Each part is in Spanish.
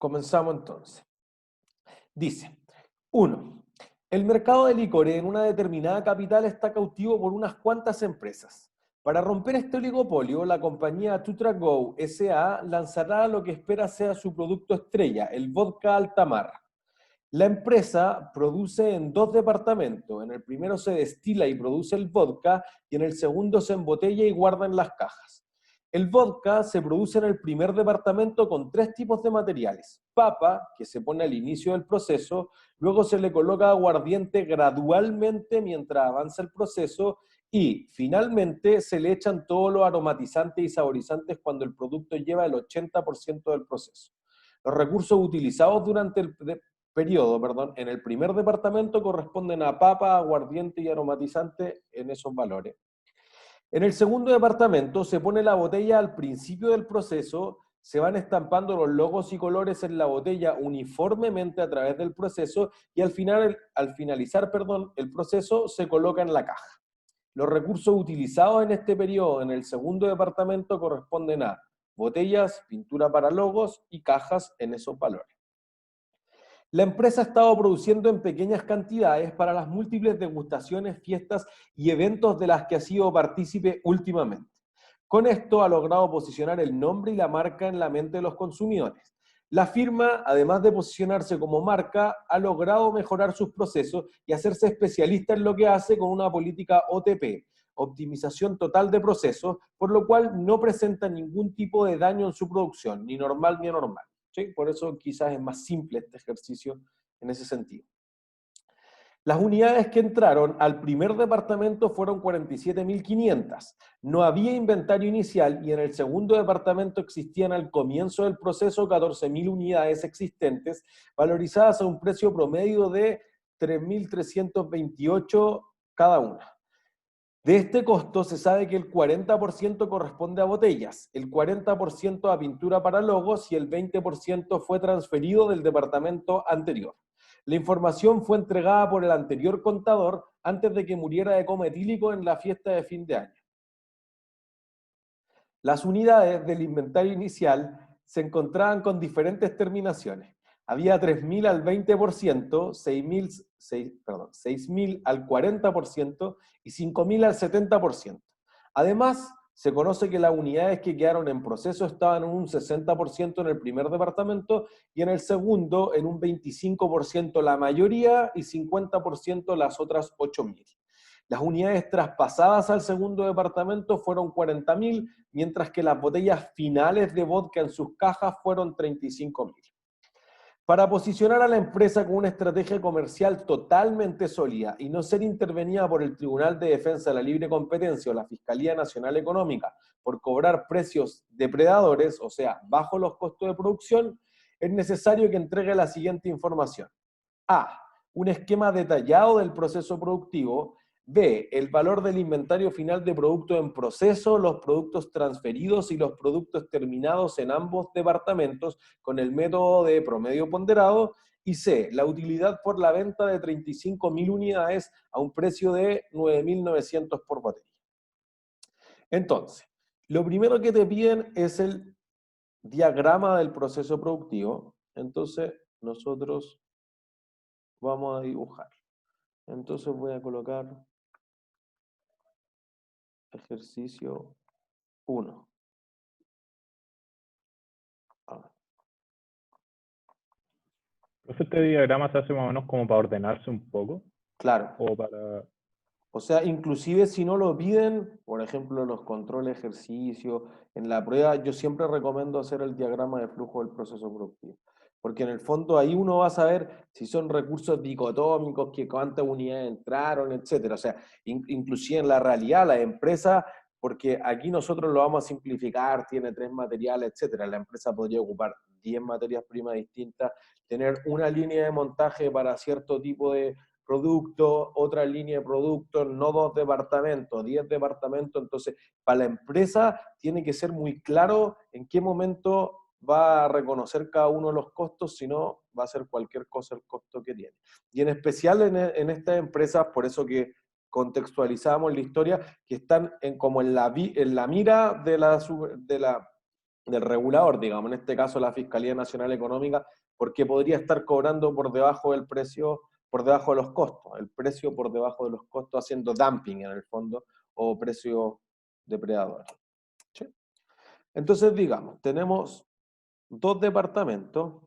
Comenzamos entonces. Dice, 1. El mercado de licores en una determinada capital está cautivo por unas cuantas empresas. Para romper este oligopolio, la compañía Tutrago S.A. lanzará lo que espera sea su producto estrella, el vodka Altamar. La empresa produce en dos departamentos. En el primero se destila y produce el vodka y en el segundo se embotella y guarda en las cajas. El vodka se produce en el primer departamento con tres tipos de materiales. Papa, que se pone al inicio del proceso, luego se le coloca aguardiente gradualmente mientras avanza el proceso y finalmente se le echan todos los aromatizantes y saborizantes cuando el producto lleva el 80% del proceso. Los recursos utilizados durante el periodo, en el primer departamento corresponden a papa, aguardiente y aromatizante en esos valores. En el segundo departamento se pone la botella al principio del proceso, se van estampando los logos y colores en la botella uniformemente a través del proceso y al finalizar el proceso se coloca en la caja. Los recursos utilizados en este periodo en el segundo departamento corresponden a botellas, pintura para logos y cajas en esos valores. La empresa ha estado produciendo en pequeñas cantidades para las múltiples degustaciones, fiestas y eventos de las que ha sido partícipe últimamente. Con esto ha logrado posicionar el nombre y la marca en la mente de los consumidores. La firma, además de posicionarse como marca, ha logrado mejorar sus procesos y hacerse especialista en lo que hace con una política OTP, optimización total de procesos, por lo cual no presenta ningún tipo de daño en su producción, ni normal ni anormal. ¿Sí? Por eso quizás es más simple este ejercicio en ese sentido. Las unidades que entraron al primer departamento fueron 47.500. No había inventario inicial y en el segundo departamento existían al comienzo del proceso 14.000 unidades existentes, valorizadas a un precio promedio de 3.328 cada una. De este costo se sabe que el 40% corresponde a botellas, el 40% a pintura para logos y el 20% fue transferido del departamento anterior. La información fue entregada por el anterior contador antes de que muriera de coma etílico en la fiesta de fin de año. Las unidades del inventario inicial se encontraban con diferentes terminaciones. Había 3.000 al 20%, 6.000 al 40% y 5.000 al 70%. Además, se conoce que las unidades que quedaron en proceso estaban en un 60% en el primer departamento y en el segundo en un 25% la mayoría y 50% las otras 8.000. Las unidades traspasadas al segundo departamento fueron 40.000, mientras que las botellas finales de vodka en sus cajas fueron 35.000. Para posicionar a la empresa con una estrategia comercial totalmente sólida y no ser intervenida por el Tribunal de Defensa de la Libre Competencia o la Fiscalía Nacional Económica por cobrar precios depredadores, o sea, bajo los costos de producción, es necesario que entregue la siguiente información. A. Un esquema detallado del proceso productivo. B. El valor del inventario final de productos en proceso, los productos transferidos y los productos terminados en ambos departamentos con el método de promedio ponderado. Y C. La utilidad por la venta de 35.000 unidades a un precio de 9.900 por botella. Entonces, lo primero que te piden es el diagrama del proceso productivo. Entonces, nosotros vamos a dibujar. Entonces voy a colocar ejercicio 1. Entonces este diagrama se hace más o menos como para ordenarse un poco, Claro. o para... O sea, inclusive si no lo piden, por ejemplo, los controles de ejercicio, en la prueba, yo siempre recomiendo hacer el diagrama de flujo del proceso productivo. Porque en el fondo ahí uno va a saber si son recursos dicotómicos, que cuántas unidades entraron, etcétera. O sea, inclusive en la realidad, la empresa, porque aquí nosotros lo vamos a simplificar, tiene 3 materiales, etcétera. La empresa podría ocupar 10 materias primas distintas, tener una línea de montaje para cierto tipo de producto, otra línea de productos, no 2 departamentos, 10 departamentos. Entonces, para la empresa tiene que ser muy claro en qué momento va a reconocer cada uno de los costos, si no va a ser cualquier cosa el costo que tiene. Y en especial en estas empresas, por eso que contextualizamos la historia, que están como en la mira de la del regulador, digamos, en este caso la Fiscalía Nacional Económica, porque podría estar cobrando por debajo del precio, por debajo de los costos, el precio por debajo de los costos, haciendo dumping en el fondo, o precio depredador. ¿Sí? Entonces, digamos, tenemos dos departamentos.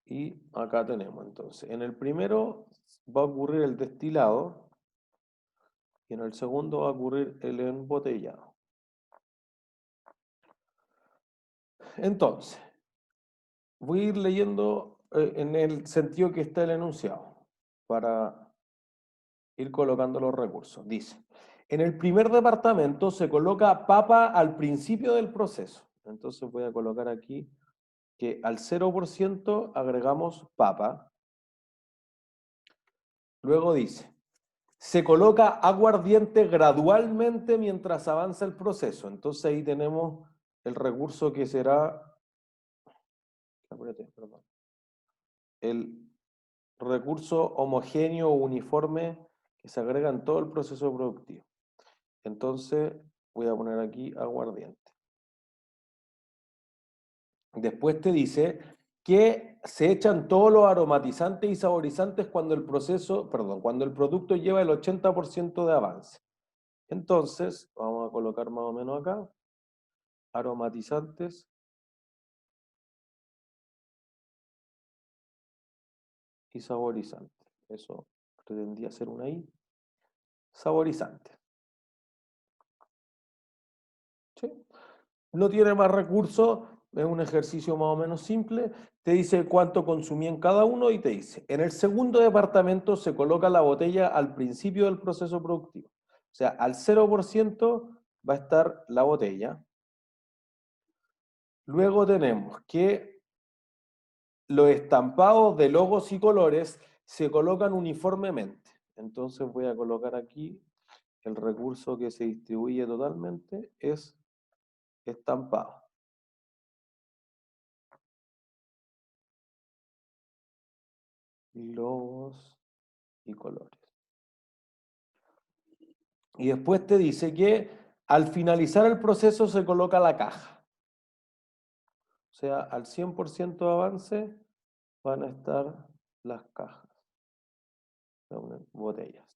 Y acá tenemos, entonces, en el primero va a ocurrir el destilado y en el segundo va a ocurrir el embotellado. Entonces, voy a ir leyendo en el sentido que está el enunciado para ir colocando los recursos. Dice, en el primer departamento se coloca papa al principio del proceso. Entonces voy a colocar aquí que al 0% agregamos papa. Luego dice, se coloca aguardiente gradualmente mientras avanza el proceso. Entonces ahí tenemos el recurso que será, el recurso homogéneo o uniforme que se agrega en todo el proceso productivo. Entonces voy a poner aquí aguardiente. Después te dice que se echan todos los aromatizantes y saborizantes cuando el cuando el producto lleva el 80% de avance. Entonces, vamos a colocar más o menos acá, aromatizantes y saborizantes. Eso pretendía ser una I. Saborizante. ¿Sí? No tiene más recursos, es un ejercicio más o menos simple. Te dice cuánto consumí en cada uno y te dice, en el segundo departamento se coloca la botella al principio del proceso productivo. O sea, al 0% va a estar la botella. Luego tenemos que los estampados de logos y colores se colocan uniformemente. Entonces voy a colocar aquí el recurso que se distribuye totalmente es estampado. Logos y colores. Y después te dice que al finalizar el proceso se coloca la caja. O sea, al 100% de avance van a estar las cajas. Botellas.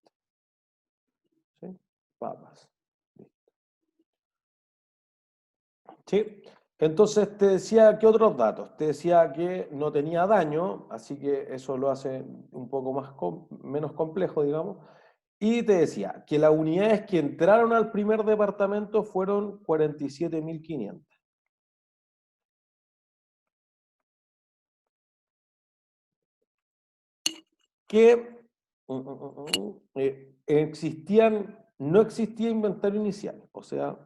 ¿Sí? Papas. ¿Sí? Entonces te decía, ¿qué otros datos? Te decía que no tenía daño, así que eso lo hace un poco menos complejo, digamos. Y te decía que las unidades que entraron al primer departamento fueron 47.500. Que no existía inventario inicial. O sea,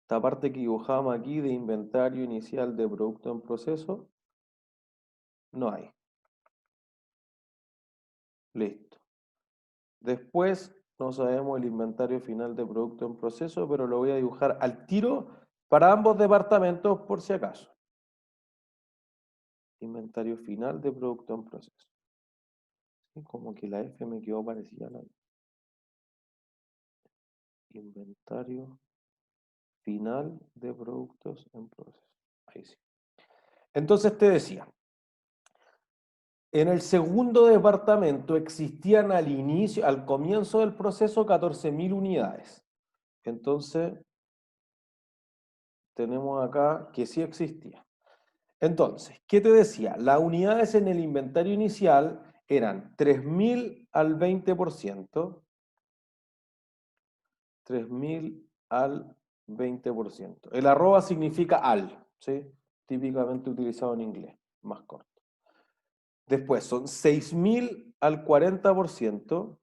esta parte que dibujamos aquí de inventario inicial de producto en proceso, no hay. Listo. Después no sabemos el inventario final de producto en proceso, pero lo voy a dibujar al tiro para ambos departamentos por si acaso. Inventario final de producto en proceso. ¿Sí? Como que la F me quedó parecida a la I. Inventario final de productos en proceso. Ahí sí. Entonces te decía, en el segundo departamento existían al comienzo del proceso, 14.000 unidades. Entonces, tenemos acá que sí existía. Entonces, ¿qué te decía? Las unidades en el inventario inicial eran 3.000 al 20%, 3.000 al 20%. El arroba significa al, ¿sí? Típicamente utilizado en inglés, más corto. Después son 6.000 al 40%.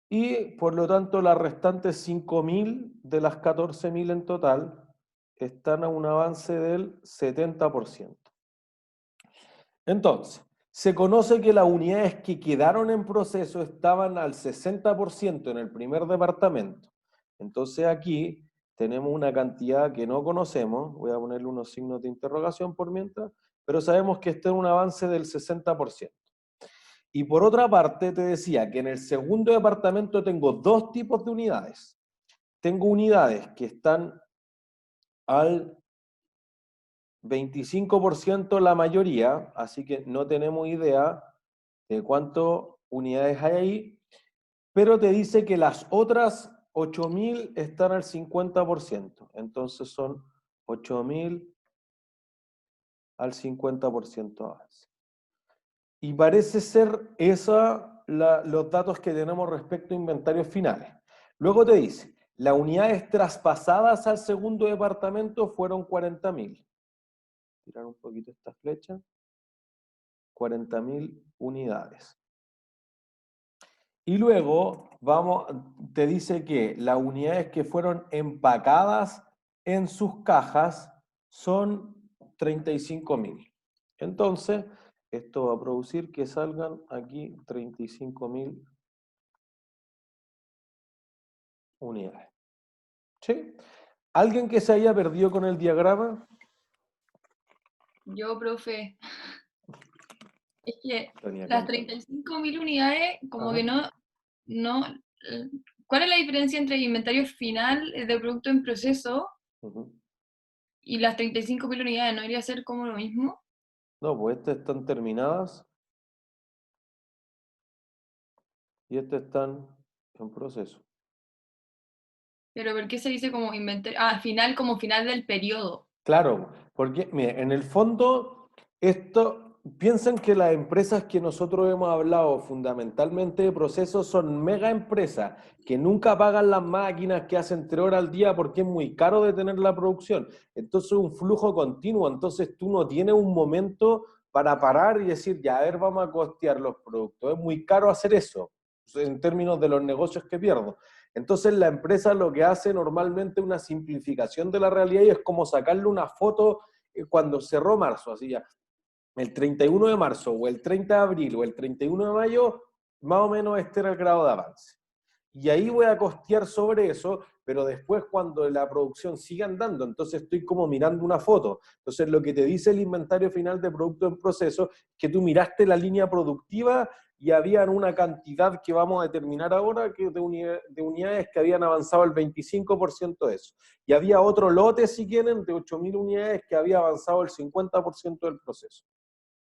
Y por lo tanto las restantes 5.000 de las 14.000 en total están a un avance del 70%. Entonces, se conoce que las unidades que quedaron en proceso estaban al 60% en el primer departamento. Entonces aquí tenemos una cantidad que no conocemos, voy a ponerle unos signos de interrogación por mientras, pero sabemos que está en un avance del 60%. Y por otra parte, te decía que en el segundo departamento tengo dos tipos de unidades. Tengo unidades que están al 25% la mayoría, así que no tenemos idea de cuántas unidades hay ahí, pero te dice que las otras 8.000 están al 50%. Entonces son 8.000 al 50% avance. Y parece ser los datos que tenemos respecto a inventarios finales. Luego te dice, las unidades traspasadas al segundo departamento fueron 40.000. Tirar un poquito esta flecha. 40.000 unidades. Y luego te dice que las unidades que fueron empacadas en sus cajas son 35.000. Entonces, esto va a producir que salgan aquí 35.000 unidades. ¿Sí? ¿Alguien que se haya perdido con el diagrama? Yo, profe. Es que Tenía las que- 35.000 unidades, como Ajá. que no. ¿Cuál es la diferencia entre el inventario final de producto en proceso Ujú. y las 35.000 unidades? ¿No debería ser como lo mismo? No, pues estas están terminadas y estas están en proceso. Pero ¿por qué se dice como inventario? Ah, final como final del periodo. Claro, porque mire, en el fondo, piensan que las empresas que nosotros hemos hablado fundamentalmente de procesos son mega empresas que nunca pagan las máquinas, que hacen 3 horas al día porque es muy caro de tener la producción. Entonces es un flujo continuo, entonces tú no tienes un momento para parar y decir, ya, a ver, vamos a costear los productos. Es muy caro hacer eso, en términos de los negocios que pierdo. Entonces la empresa lo que hace normalmente es una simplificación de la realidad y es como sacarle una foto cuando cerró marzo, así ya, el 31 de marzo o el 30 de abril o el 31 de mayo, más o menos este era el grado de avance. Y ahí voy a costear sobre eso, pero después cuando la producción siga andando, entonces estoy como mirando una foto. Entonces lo que te dice el inventario final de producto en proceso es que tú miraste la línea productiva y habían una cantidad que vamos a determinar ahora que de unidades que habían avanzado el 25% de eso. Y había otro lote, si quieren, de 8.000 unidades que había avanzado el 50% del proceso.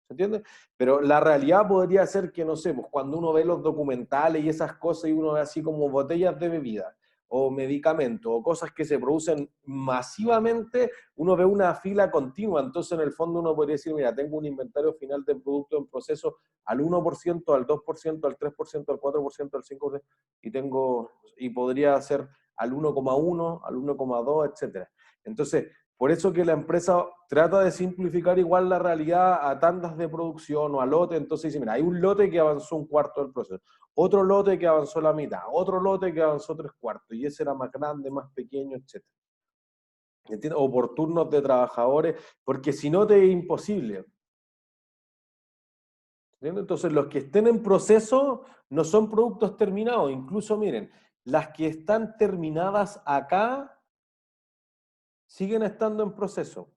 ¿Se entiende? Pero la realidad podría ser que, no sé, pues cuando uno ve los documentales y esas cosas y uno ve así como botellas de bebida o medicamentos o cosas que se producen masivamente, uno ve una fila continua. Entonces, en el fondo uno podría decir, mira, tengo un inventario final de producto en proceso al 1%, al 2%, al 3%, al 4%, al 5%, y podría ser al 1,1, al 1,2, etcétera. Entonces, por eso que la empresa trata de simplificar igual la realidad a tandas de producción o a lote. Entonces dice, mira, hay un lote que avanzó un cuarto del proceso, otro lote que avanzó la mitad, otro lote que avanzó 3/4, y ese era más grande, más pequeño, etc. ¿Entiendes? O por turnos de trabajadores, porque si no te es imposible. ¿Entiendes? Entonces los que estén en proceso no son productos terminados. Incluso miren, las que están terminadas acá siguen estando en proceso.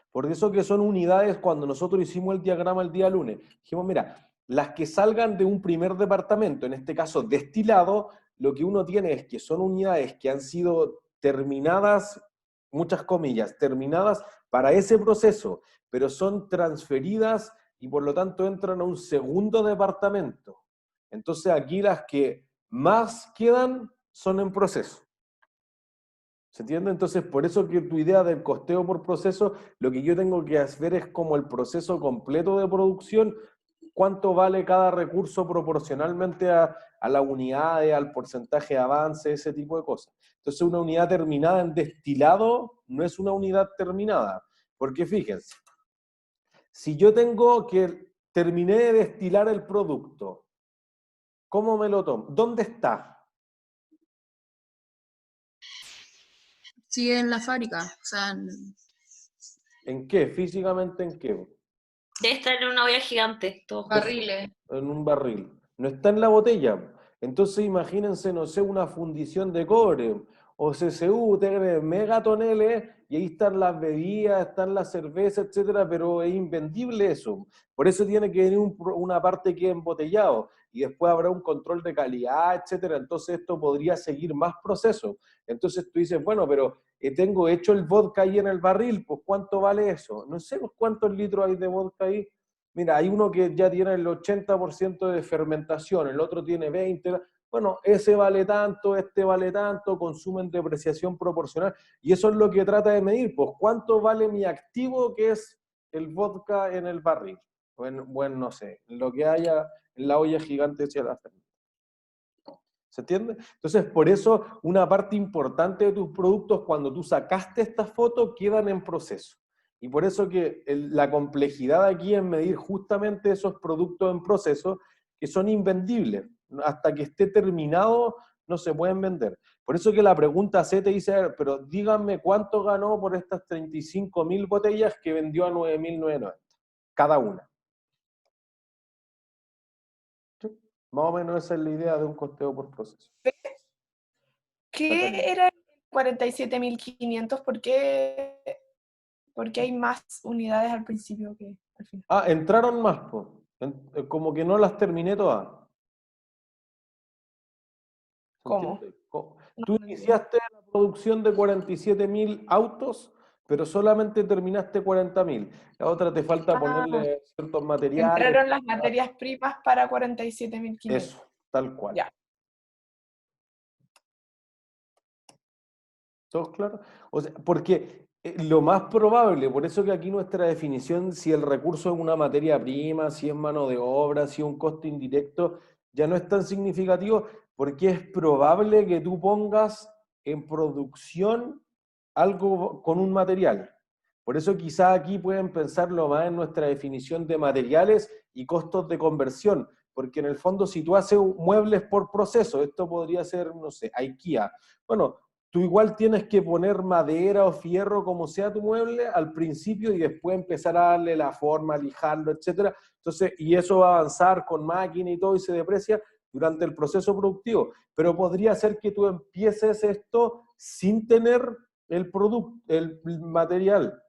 Por eso que son unidades, cuando nosotros hicimos el diagrama el día lunes, dijimos, mira, las que salgan de un primer departamento, en este caso destilado, lo que uno tiene es que son unidades que han sido terminadas, muchas comillas, terminadas para ese proceso, pero son transferidas y por lo tanto entran a un segundo departamento. Entonces aquí las que más quedan son en proceso. ¿Se entiende? Entonces, por eso que tu idea del costeo por proceso, lo que yo tengo que ver es como el proceso completo de producción, cuánto vale cada recurso proporcionalmente a las unidades, al porcentaje de avance, ese tipo de cosas. Entonces, una unidad terminada en destilado no es una unidad terminada, porque fíjense, si yo tengo que terminé de destilar el producto, ¿cómo me lo tomo? ¿Dónde está? Sigue en la fábrica, o sea, ¿En qué? ¿Físicamente en qué? Debe estar en una olla gigante, todo junto. Barriles. En un barril. No está en la botella. Entonces imagínense, no sé, una fundición de cobre O CCU, tiene megatoneles, y ahí están las bebidas, están las cervezas, etcétera, pero es invendible eso. Por eso tiene que venir una parte que es embotellado, y después habrá un control de calidad, etcétera. Entonces esto podría seguir más procesos. Entonces tú dices, bueno, pero tengo hecho el vodka ahí en el barril, pues ¿cuánto vale eso? No sé cuántos litros hay de vodka ahí. Mira, hay uno que ya tiene el 80% de fermentación, el otro tiene 20%. Bueno, ese vale tanto, este vale tanto, consumen depreciación proporcional. Y eso es lo que trata de medir, pues cuánto vale mi activo, que es el vodka en el barril. Bueno, no sé, lo que haya en la olla gigante hacia la fermentación. ¿Se entiende? Entonces, por eso, una parte importante de tus productos, cuando tú sacaste esta foto, quedan en proceso. Y por eso que la complejidad aquí es medir justamente esos productos en proceso que son invendibles. Hasta que esté terminado, no se pueden vender. Por eso que la pregunta C te dice, a ver, pero díganme cuánto ganó por estas 35.000 botellas que vendió a 9.990, cada una. ¿Sí? Más o menos esa es la idea de un costeo por proceso. ¿Qué era el 47.500? ¿Por qué hay más unidades al principio que al final? Ah, entraron más, pues. Como que no las terminé todas. ¿Se ¿Cómo? entiende? No, Tú no iniciaste la producción de 47.000 autos, pero solamente terminaste 40.000. La otra te falta ponerle ciertos materiales. Entraron las materias primas para 47.500. Eso, tal cual. Ya. ¿Todos claros? O sea, porque lo más probable, por eso que aquí nuestra definición, si el recurso es una materia prima, si es mano de obra, si es un costo indirecto, ya no es tan significativo, porque es probable que tú pongas en producción algo con un material. Por eso quizá aquí pueden pensarlo más en nuestra definición de materiales y costos de conversión, porque en el fondo si tú haces muebles por proceso, esto podría ser, no sé, IKEA. Bueno, tú igual tienes que poner madera o fierro, como sea tu mueble, al principio y después empezar a darle la forma, lijarlo, etc. Entonces, y eso va a avanzar con máquina y todo y se deprecia durante el proceso productivo. Pero podría ser que tú empieces esto sin tener el producto, el material.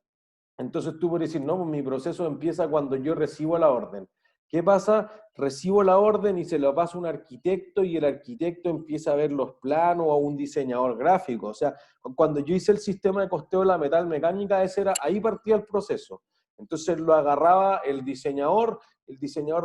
Entonces tú puedes decir, no, pues mi proceso empieza cuando yo recibo la orden. ¿Qué pasa? Recibo la orden y se lo paso a un arquitecto y el arquitecto empieza a ver los planos o a un diseñador gráfico. O sea, cuando yo hice el sistema de costeo de la metal mecánica, ahí partía el proceso. Entonces lo agarraba el diseñador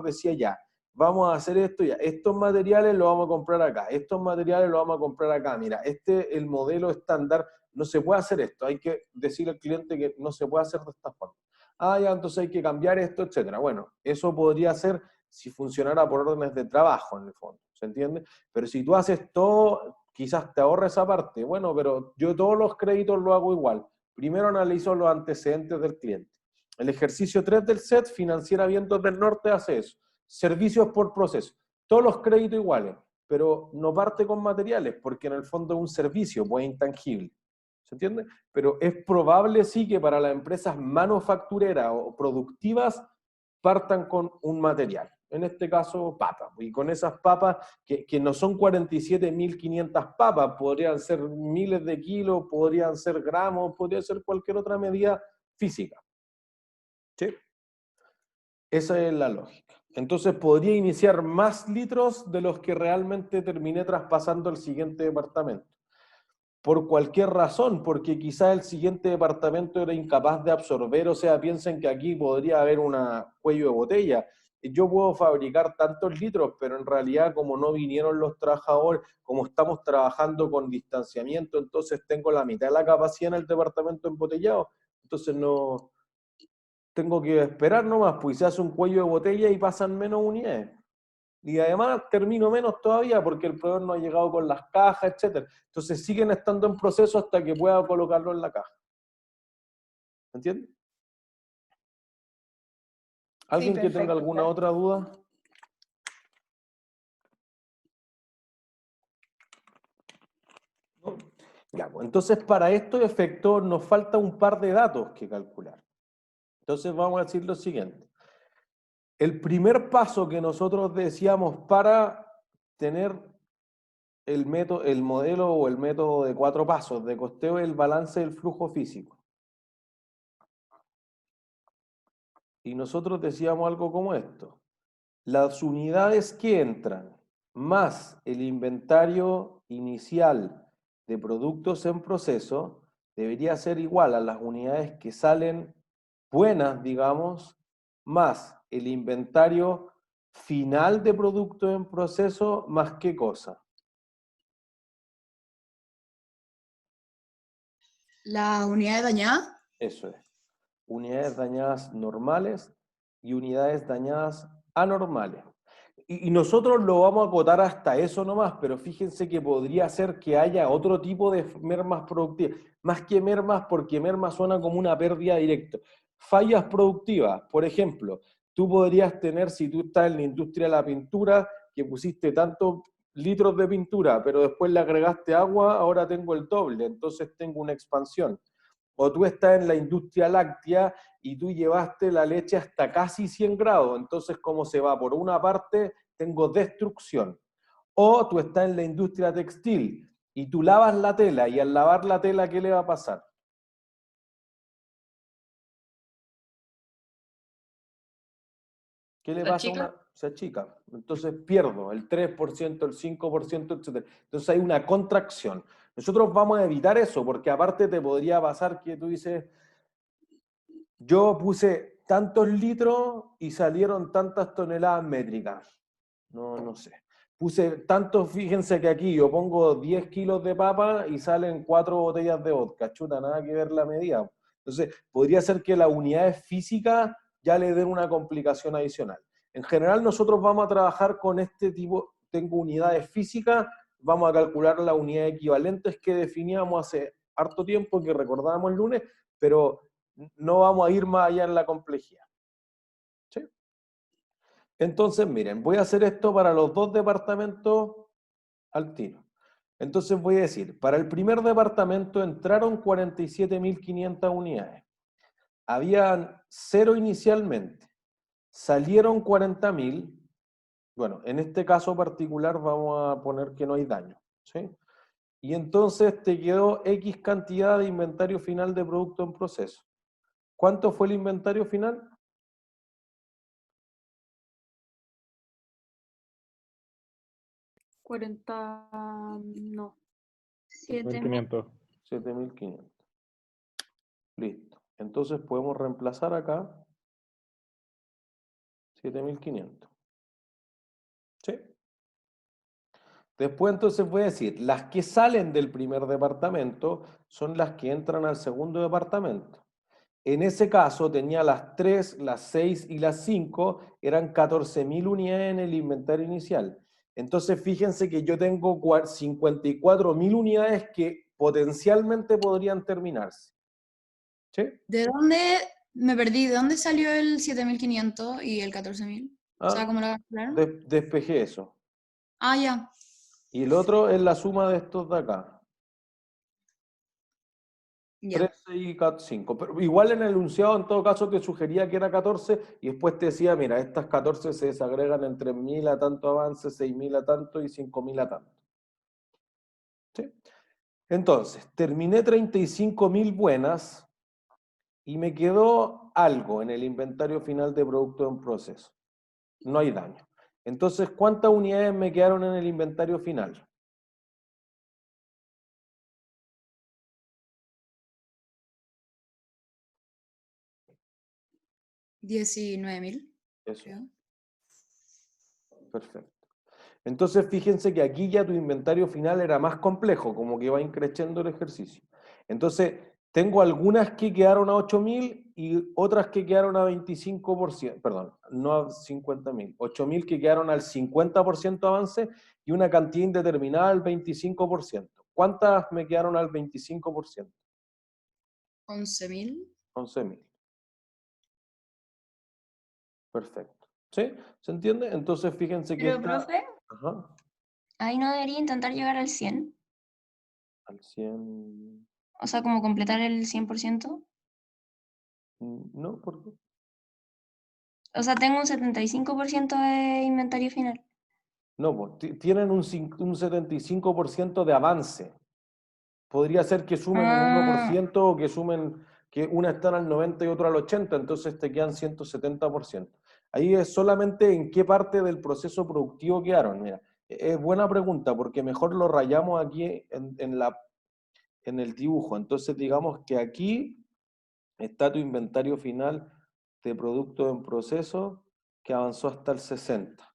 decía ya, vamos a hacer esto ya, estos materiales los vamos a comprar acá, estos materiales los vamos a comprar acá, mira, el modelo estándar, no se puede hacer esto, hay que decirle al cliente que no se puede hacer de esta forma. Ah, ya, entonces hay que cambiar esto, etcétera. Bueno, eso podría ser si funcionara por órdenes de trabajo, en el fondo, ¿se entiende? Pero si tú haces todo, quizás te ahorres esa parte. Bueno, pero yo todos los créditos lo hago igual. Primero analizo los antecedentes del cliente. El ejercicio 3 del SET, Financiera Vientos del Norte, hace eso. Servicios por proceso. Todos los créditos iguales, pero no parte con materiales, porque en el fondo es un servicio, pues intangible. ¿Se entiende? Pero es probable sí que para las empresas manufactureras o productivas partan con un material. En este caso, papas. Y con esas papas, que no son 47.500 papas, podrían ser miles de kilos, podrían ser gramos, podría ser cualquier otra medida física. ¿Sí? Esa es la lógica. Entonces podría iniciar más litros de los que realmente terminé traspasando al siguiente departamento. Por cualquier razón, porque quizás el siguiente departamento era incapaz de absorber, o sea, piensen que aquí podría haber un cuello de botella. Yo puedo fabricar tantos litros, pero en realidad como no vinieron los trabajadores, como estamos trabajando con distanciamiento, entonces tengo la mitad de la capacidad en el departamento embotellado, entonces no tengo que esperar nomás, pues se hace un cuello de botella y pasan menos unidades. Y además termino menos todavía porque el proveedor no ha llegado con las cajas, etc. Entonces siguen estando en proceso hasta que pueda colocarlo en la caja. ¿Entiendes? ¿Alguien que tenga alguna otra duda? ¿No? Ya, pues, entonces para estos efectos nos falta un par de datos que calcular. Entonces vamos a decir lo siguiente. El primer paso que nosotros decíamos para tener el modelo o el método de 4 pasos de costeo es el balance del flujo físico. Y nosotros decíamos algo como esto. Las unidades que entran más el inventario inicial de productos en proceso debería ser igual a las unidades que salen buenas, digamos, más el inventario final de productos en proceso, más qué cosa. ¿La unidad dañada? Eso es. Unidades dañadas normales y unidades dañadas anormales. Y nosotros lo vamos a acotar hasta eso nomás, pero fíjense que podría ser que haya otro tipo de mermas productivas, más que mermas, porque merma suena como una pérdida directa. Fallas productivas, por ejemplo, tú podrías tener, si tú estás en la industria de la pintura, que pusiste tantos litros de pintura, pero después le agregaste agua, ahora tengo el doble, entonces tengo una expansión. O tú estás en la industria láctea y tú llevaste la leche hasta casi 100 grados, entonces como se va por una parte, tengo destrucción. O tú estás en la industria textil y tú lavas la tela, y al lavar la tela, ¿qué le va a pasar? ¿Qué le ¿Se pasa a achica? una? Se achica. Entonces pierdo el 3%, el 5%, etc. Entonces hay una contracción. Nosotros vamos a evitar eso, porque aparte te podría pasar que tú dices, yo puse tantos litros y salieron tantas toneladas métricas. No sé. Puse tantos, fíjense que aquí yo pongo 10 kilos de papa y salen 4 botellas de vodka. Chuta, nada que ver la medida. Entonces, podría ser que las unidades físicas ya le den una complicación adicional. En general, nosotros vamos a trabajar con este tipo, tengo unidades físicas, vamos a calcular las unidades equivalentes que definíamos hace harto tiempo, que recordábamos el lunes, pero no vamos a ir más allá en la complejidad. ¿Sí? Entonces, miren, voy a hacer esto para los dos departamentos al tiro. Entonces voy a decir, para el primer departamento entraron 47.500 unidades. Habían 0 inicialmente. Salieron 40.000. Bueno, en este caso particular vamos a poner que no hay daño. ¿Sí? Y entonces te quedó X cantidad de inventario final de producto en proceso. ¿Cuánto fue el inventario final? 40, no, 1.500. 7.500. Listo. Entonces podemos reemplazar acá 7.500. ¿Sí? Después entonces voy a decir, las que salen del primer departamento son las que entran al segundo departamento. En ese caso tenía las 3, las 6 y las 5, eran 14.000 unidades en el inventario inicial. Entonces fíjense que yo tengo 54.000 unidades que potencialmente podrían terminarse. ¿Sí? ¿De dónde me perdí? ¿De dónde salió el 7.500 y el 14.000? O sea, Ah, ¿cómo lo calcularon? despejé eso. Ah, ya. Y el otro es la suma de estos de acá. Ya. 13 y 5. Pero igual en el enunciado, en todo caso, te sugería que era 14 y después te decía, mira, estas 14 se desagregan en 3.000 a tanto avance, 6.000 a tanto y 5.000 a tanto. ¿Sí? Entonces, terminé 35.000 buenas y me quedó algo en el inventario final de producto en proceso. No hay daño. Entonces, ¿cuántas unidades me quedaron en el inventario final? $19.000. Eso. creo. Perfecto. Entonces, fíjense que aquí ya tu inventario final era más complejo, como que va increciendo el ejercicio. Entonces, tengo algunas que quedaron a 8.000 y otras que quedaron a 25%, perdón, no a 50.000, 8.000 que quedaron al 50% avance y una cantidad indeterminada al 25%. ¿Cuántas me quedaron al 25%? 11.000. 11.000. Perfecto. ¿Sí? ¿Se entiende? Entonces, fíjense que Pero, esta... profe, Ajá, ahí no debería intentar llegar al 100. al 100... O sea, como completar el 100%. No, ¿por qué? O sea, tengo un 75% de inventario final. No, pues, tienen un 75% de avance. Podría ser que sumen un 1% o que sumen que una están al 90 y otra al 80, entonces te quedan 170%. Ahí es solamente en qué parte del proceso productivo quedaron. Mira, es buena pregunta porque mejor lo rayamos aquí en el dibujo. Entonces digamos que aquí está tu inventario final de producto en proceso que avanzó hasta el 60.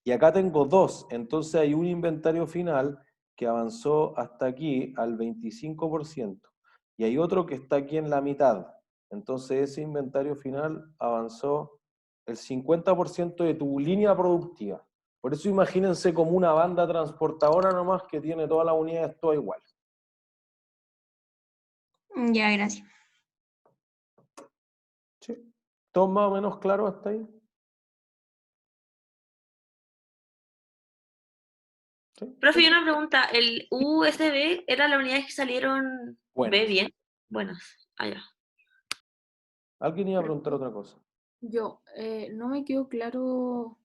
Y acá tengo dos, entonces hay un inventario final que avanzó hasta aquí al 25%. Y hay otro que está aquí en la mitad. Entonces ese inventario final avanzó el 50% de tu línea productiva. Por eso imagínense como una banda transportadora nomás que tiene todas las unidades todas iguales. Ya, gracias. ¿Sí? ¿Todo más o menos claro hasta ahí? ¿Sí? Profe, y una pregunta, ¿el USB era las unidades que salieron Buenas. B bien? Buenas, allá. ¿Alguien iba a preguntar otra cosa? Yo, no me quedó claro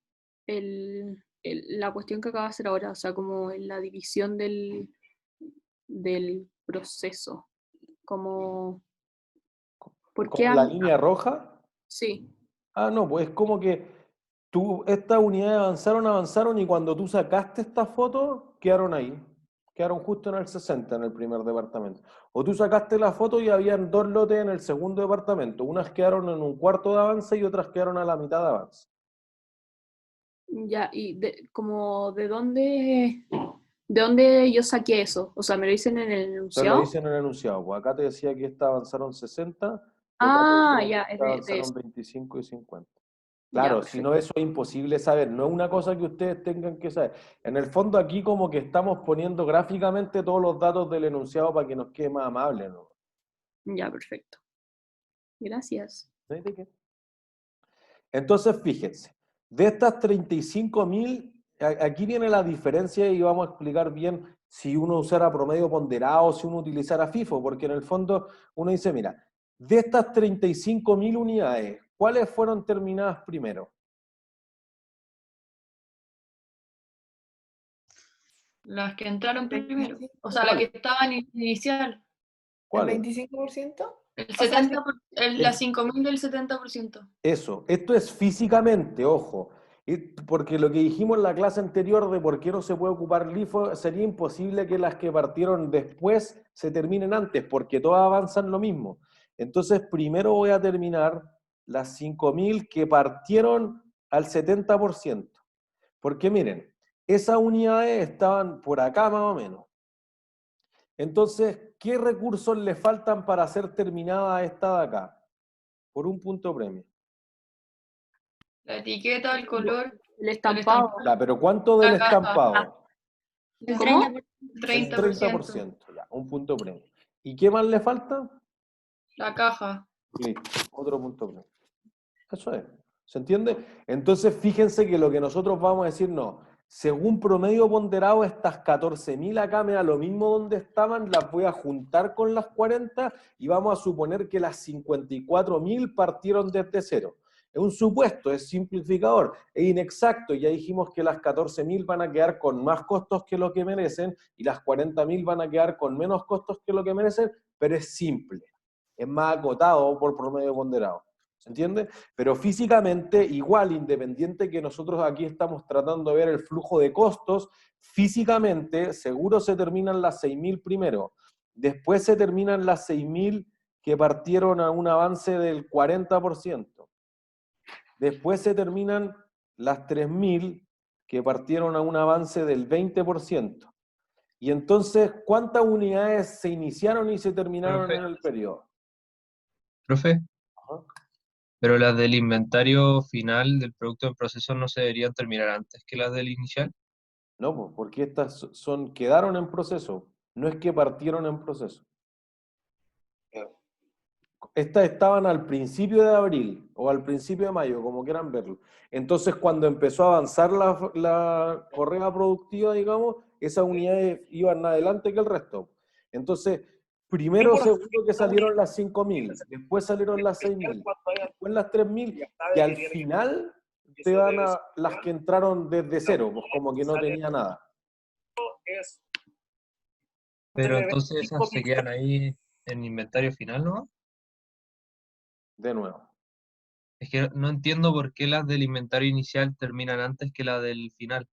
la cuestión que acaba de hacer ahora, o sea, como en la división del proceso. Como, ¿por qué ¿Como la línea roja? Sí, Ah, no, pues es como que estas unidades avanzaron y cuando tú sacaste esta foto, quedaron ahí. Quedaron justo en el 60 en el primer departamento. O tú sacaste la foto y habían dos lotes en el segundo departamento. Unas quedaron en un cuarto de avance y otras quedaron a la mitad de avance. ya, y como de dónde yo saqué eso, o sea, me lo dicen en el Te lo enunciado. dicen en el enunciado. Pues acá te decía que estas avanzaron 60 y acá Ah, te decía ya, que es estas de avanzaron eso. 25 y 50. Ya, Claro, si perfecto. no, eso es imposible saber, no es una cosa que ustedes tengan que saber. En el fondo aquí como que estamos poniendo gráficamente todos los datos del enunciado para que nos quede más amable, ¿no? Ya, perfecto. Gracias. ¿No hay de qué? Entonces, fíjense, de estas 35.000, aquí viene la diferencia y vamos a explicar bien si uno usara promedio ponderado o si uno utilizara FIFO, porque en el fondo uno dice, mira, de estas 35.000 unidades, ¿cuáles fueron terminadas primero? Las que entraron primero. 25. O sea, las que estaban inicial. ¿El ¿Cuáles? 25%? El O sea, 70, las 5.000 del 70%. Eso, esto es físicamente, ojo, porque lo que dijimos en la clase anterior de por qué no se puede ocupar LIFO, sería imposible que las que partieron después se terminen antes, porque todas avanzan lo mismo. Entonces, primero voy a terminar las 5.000 que partieron al 70%. Porque miren, esas unidades estaban por acá más o menos. Entonces, ¿qué recursos le faltan para ser terminada esta de acá? Por un punto premio. La etiqueta, el color, El estampado. Ya, pero ¿cuánto del La caja. estampado? El ¿Cómo? 30%. El 30%. 30%, ya, un punto premio. ¿Y qué más le falta? La caja. Listo, otro punto premio. Eso es. ¿Se entiende? Entonces, fíjense que lo que nosotros vamos a decir, no, según promedio ponderado, estas 14.000 acá me da lo mismo donde estaban, las voy a juntar con las 40 y vamos a suponer que las 54.000 partieron desde cero. Es un supuesto, es simplificador, es inexacto. Ya dijimos que las 14.000 van a quedar con más costos que lo que merecen y las 40.000 van a quedar con menos costos que lo que merecen, pero es simple. Es más acotado por promedio ponderado. ¿Se entiende? Pero físicamente, igual, independiente que nosotros aquí estamos tratando de ver el flujo de costos, físicamente seguro se terminan las 6.000 primero. Después se terminan las 6.000 que partieron a un avance del 40%. Después se terminan las 3.000 que partieron a un avance del 20%. Y entonces, ¿cuántas unidades se iniciaron y se terminaron Profe. en el periodo? Profe, Ajá. pero las del inventario final del producto en proceso no se deberían terminar antes que las del inicial. No, pues, porque estas quedaron en proceso, no es que partieron en proceso. Estas estaban al principio de abril o al principio de mayo, como quieran verlo. Entonces, cuando empezó a avanzar la correa productiva, digamos, esas unidades iban adelante que el resto. Entonces, primero seguro que salieron las 5.000, después salieron las 6.000, después las 3.000, y al final te dan a las que entraron desde cero, pues como que no tenía nada. Pero entonces esas se quedan ahí en inventario final, ¿no? De nuevo. Es que no entiendo por qué las del inventario inicial terminan antes que las del final.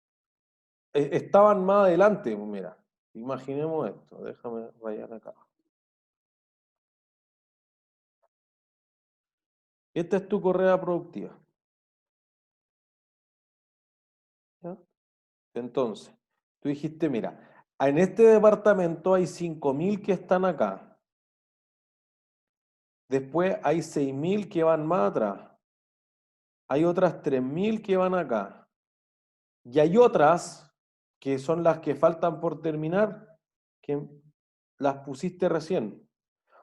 Estaban más adelante, pues mira. Imaginemos esto. Déjame rayar acá. Esta es tu correa productiva. ¿Ya? Entonces, tú dijiste, mira, en este departamento hay 5.000 que están acá. Después hay 6.000 que van más atrás. Hay otras 3.000 que van acá. Y hay otras que son las que faltan por terminar, que las pusiste recién.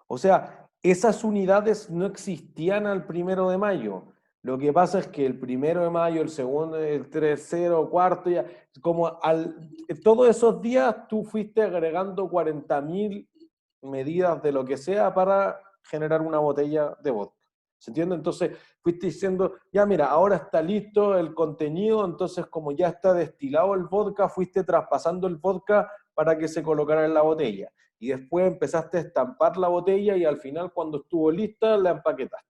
O sea, esas unidades no existían al 1 de mayo. Lo que pasa es que el 1 de mayo, el segundo, el tercero, cuarto, ya, todos esos días tú fuiste agregando 40.000 medidas de lo que sea para generar una botella de vodka. ¿Se entiende? Entonces fuiste diciendo, ya mira, ahora está listo el contenido, entonces como ya está destilado el vodka, fuiste traspasando el vodka para que se colocara en la botella. Y después empezaste a estampar la botella y al final cuando estuvo lista la empaquetaste.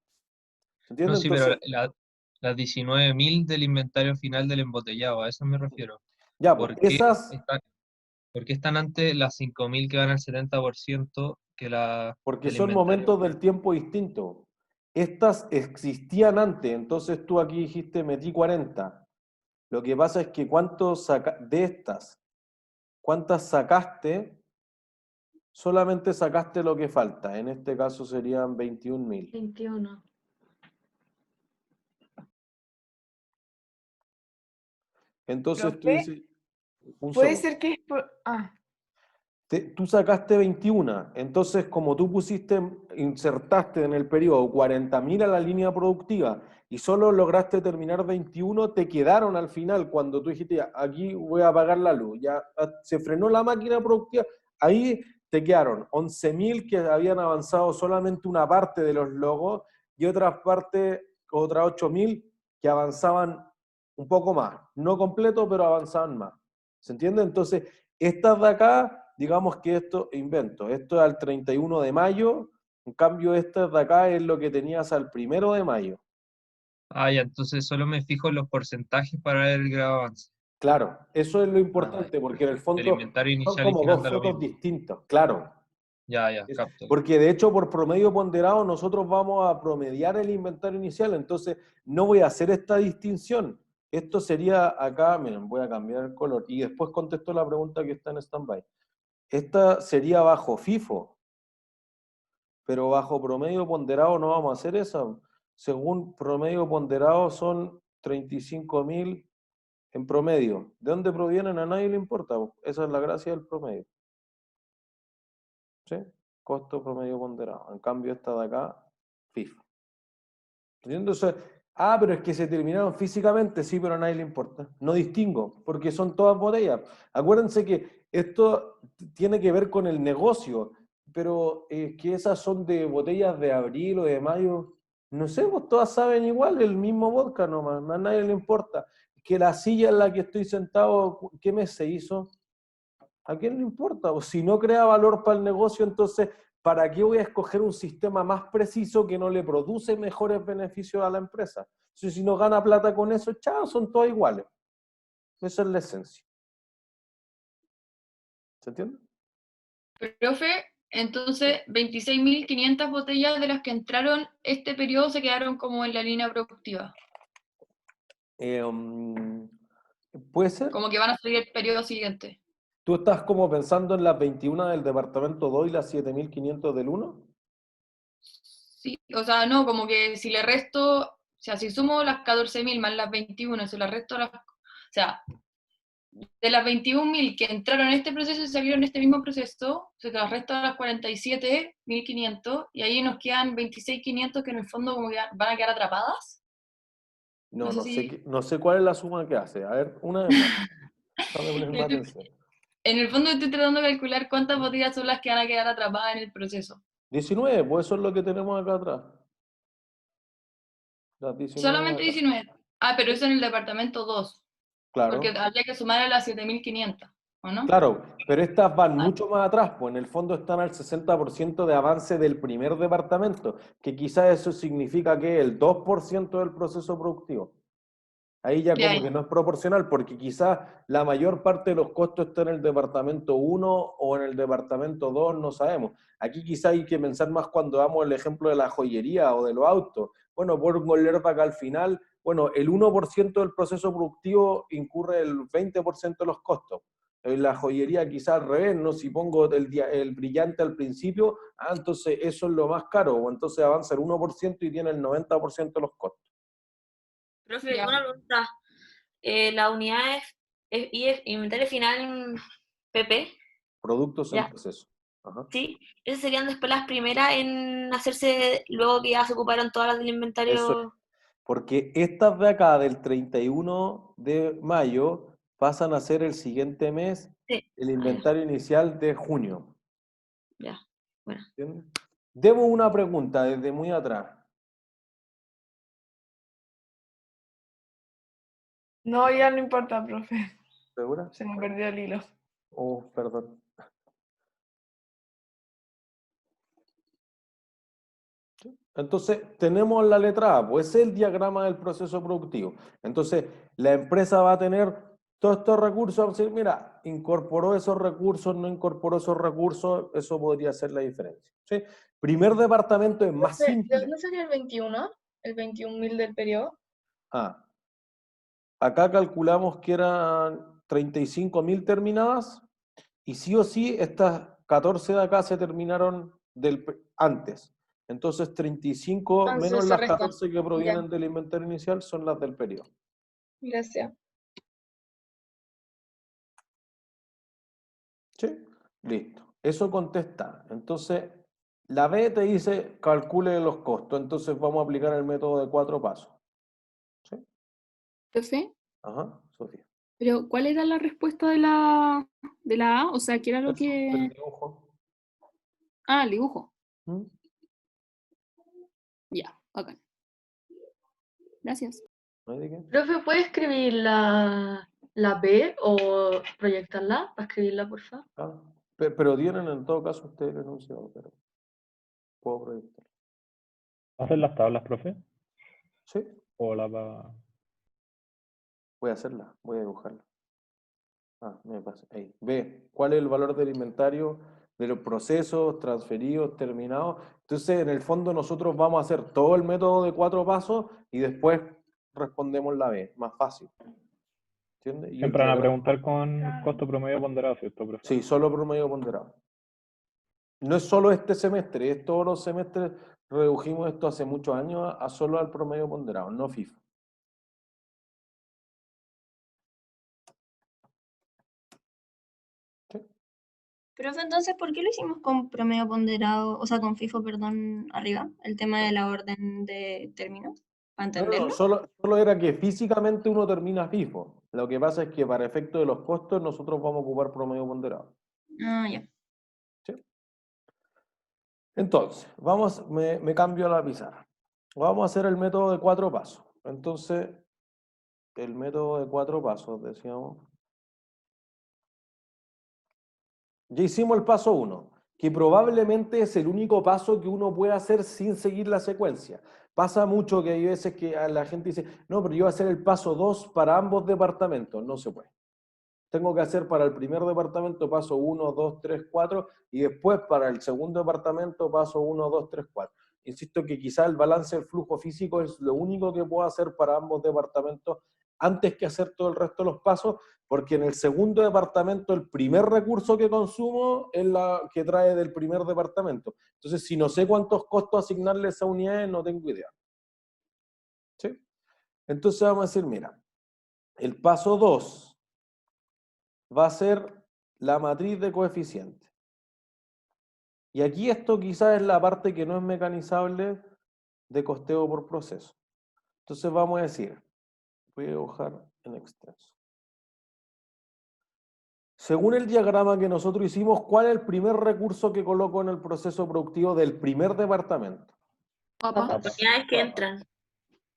¿Se entiende? No, sí, Entonces, pero las 19.000 del inventario final del embotellado, a eso me refiero. ya, pues ¿Por qué esas, por qué están antes las 5.000 que van al 70% que la porque del son inventario momentos del final? tiempo distintos. Estas existían antes, entonces tú aquí dijiste metí 40. Lo que pasa es que de estas, ¿cuántas sacaste? Solamente sacaste lo que falta. En este caso serían 21.000. 21. Entonces tú Profe, dices, un puede segundo. ser que es por... Ah, Tú sacaste 21, entonces como tú insertaste en el periodo 40.000 a la línea productiva y solo lograste terminar 21, te quedaron al final cuando tú dijiste, ya, aquí voy a apagar la luz, ya se frenó la máquina productiva, ahí te quedaron 11.000 que habían avanzado solamente una parte de los logos y otras 8.000 que avanzaban un poco más, no completo, pero avanzaban más. ¿Se entiende? Entonces, estas de acá, digamos que esto es al 31 de mayo, en cambio estas de acá es lo que tenías al 1 de mayo. Ah, ya, entonces solo me fijo en los porcentajes para ver el grado de avance. Claro, eso es lo Ah, importante, porque en el del fondo inventario son inicial y como final dos da lo fotos mismo. distintas, claro. Ya, capto. Porque de hecho por promedio ponderado nosotros vamos a promediar el inventario inicial, entonces no voy a hacer esta distinción. Esto sería acá, miren, voy a cambiar el color y después contesto la pregunta que está en stand-by. Esta sería bajo FIFO, pero bajo promedio ponderado no vamos a hacer eso. Según promedio ponderado son 35.000 en promedio. ¿De dónde provienen? A nadie le importa. Esa es la gracia del promedio. ¿Sí? Costo promedio ponderado. En cambio esta de acá, FIFA. Entonces, pero es que se terminaron físicamente, sí, pero a nadie le importa. No distingo, porque son todas botellas. Acuérdense que esto tiene que ver con el negocio, pero que esas son de botellas de abril o de mayo. No sé, pues todas saben igual, el mismo vodka nomás, a nadie le importa. Que la silla en la que estoy sentado, ¿qué mes se hizo? ¿A quién le importa? O si no crea valor para el negocio, entonces, ¿para qué voy a escoger un sistema más preciso que no le produce mejores beneficios a la empresa? Entonces, si no gana plata con eso, chao, son todas iguales. Esa es la esencia. ¿Se entiende? Profe, entonces 26.500 botellas de las que entraron este periodo se quedaron como en la línea productiva. ¿Puede ser? Como que van a salir el periodo siguiente. ¿Tú estás como pensando en las 21 del departamento 2 y las 7.500 del 1? Sí, o sea, no, como que si le resto, o sea, si sumo las 14.000 más las 21, si le resto o sea, de las 21.000 que entraron en este proceso y salieron en este mismo proceso, se las resto a las 47.500 y ahí nos quedan 26.500 que en el fondo como que van a quedar atrapadas. No, No sé si... no sé cuál es la suma que hace. A ver, una vez más. Déjame poner más atención. En el fondo estoy tratando de calcular cuántas botellas son las que van a quedar atrapadas en el proceso. 19, pues eso es lo que tenemos acá atrás. Las 19 Solamente acá. 19. Ah, pero eso en el departamento 2, Claro. porque habría que sumar a las 7.500, ¿o no? Claro, pero estas van mucho más atrás, pues en el fondo están al 60% de avance del primer departamento, que quizás eso significa que el 2% del proceso productivo. Ahí ya como que no es proporcional, porque quizás la mayor parte de los costos está en el departamento 1 o en el departamento 2, no sabemos. Aquí quizás hay que pensar más cuando damos el ejemplo de la joyería o de los autos. Bueno, pongo el airbag al final, bueno, el 1% del proceso productivo incurre el 20% de los costos. En la joyería quizás al revés, ¿no? Si pongo el brillante al principio, entonces eso es lo más caro, o entonces avanza el 1% y tiene el 90% de los costos. Profe, Ya. una pregunta. La unidad es inventario final en PP, Productos en ya, proceso. Ajá. ¿sí? Esas serían después las primeras en hacerse luego que ya se ocuparon todas las del Eso es. inventario. Porque estas de acá, del 31 de mayo, pasan a ser el siguiente mes Sí. el inventario inicial de junio. Ya, bueno. ¿Entiendes? Debo una pregunta desde muy atrás. No, ya no importa, profe. ¿Segura? Se me perdió el hilo. Oh, perdón. Entonces, tenemos la letra A, pues es el diagrama del proceso productivo. Entonces, la empresa va a tener todos estos recursos, vamos a decir, mira, incorporó esos recursos, no incorporó esos recursos, eso podría ser la diferencia. ¿Sí? Primer departamento es más ¿De simple. dónde salió el 21? El 21.000 del periodo. Acá calculamos que eran 35.000 terminadas, y sí o sí estas 14 de acá se terminaron antes. Entonces 35 Entonces menos se las restan. 14 que provienen del inventario inicial son las del periodo. Gracias. ¿Sí? Listo. Eso contesta. Entonces, la B te dice calcule los costos. Entonces vamos a aplicar el método de 4 pasos. ¿Sí? Profe, Ajá, Sofía. pero ¿cuál era la respuesta de la A? O sea, ¿qué era lo El que...? dibujo. Ah, el dibujo. ¿Mm? Ya, acá. Gracias. ¿No hay de qué? Profe, ¿puede escribir la B o proyectarla? ¿Para escribirla, por favor? Pero tienen en todo caso ustedes el enunciado, pero puedo proyectar. ¿Hacen las tablas, profe? Sí, ¿O la va...? voy a hacerla, voy a dibujarla. Me pasa. Ahí. B, ¿cuál es el valor del inventario de los procesos transferidos, terminados? Entonces, en el fondo, nosotros vamos a hacer todo el método de 4 pasos y después respondemos la B, más fácil. ¿Entiendes? Y el Siempre van a diagrama. preguntar con costo promedio ponderado, ¿cierto, profe? Sí, solo promedio ponderado. No es solo este semestre, es todos los semestres. Redujimos esto hace muchos años a solo al promedio ponderado, no FIFO. Profe, entonces, ¿por qué lo hicimos con promedio ponderado, o sea, con FIFO, perdón, arriba? El tema de la orden de términos, ¿para No, entenderlo? solo era que físicamente uno termina FIFO. Lo que pasa es que para efecto de los costos nosotros vamos a ocupar promedio ponderado. Ah, ya. ¿Sí? Entonces, me cambio a la pizarra. Vamos a hacer el método de 4 pasos. Entonces, el método de 4 pasos, decíamos. Ya hicimos el paso 1, que probablemente es el único paso que uno puede hacer sin seguir la secuencia. Pasa mucho que hay veces que la gente dice, no, pero yo voy a hacer el paso 2 para ambos departamentos. No se puede. Tengo que hacer para el primer departamento paso 1, 2, 3, 4 y después para el segundo departamento paso 1, 2, 3, 4. Insisto que quizá el balance del flujo físico es lo único que puedo hacer para ambos departamentos antes que hacer todo el resto de los pasos, porque en el segundo departamento el primer recurso que consumo es la que trae del primer departamento. Entonces, si no sé cuántos costos asignarle a esa unidad, no tengo idea. ¿Sí? Entonces vamos a decir, mira, el paso 2 va a ser la matriz de coeficientes. Y aquí esto quizás es la parte que no es mecanizable de costeo por proceso. Entonces vamos a decir, voy a dibujar en extenso. Según el diagrama que nosotros hicimos, ¿cuál es el primer recurso que coloco en el proceso productivo del primer departamento? Papá. Unidades que entran.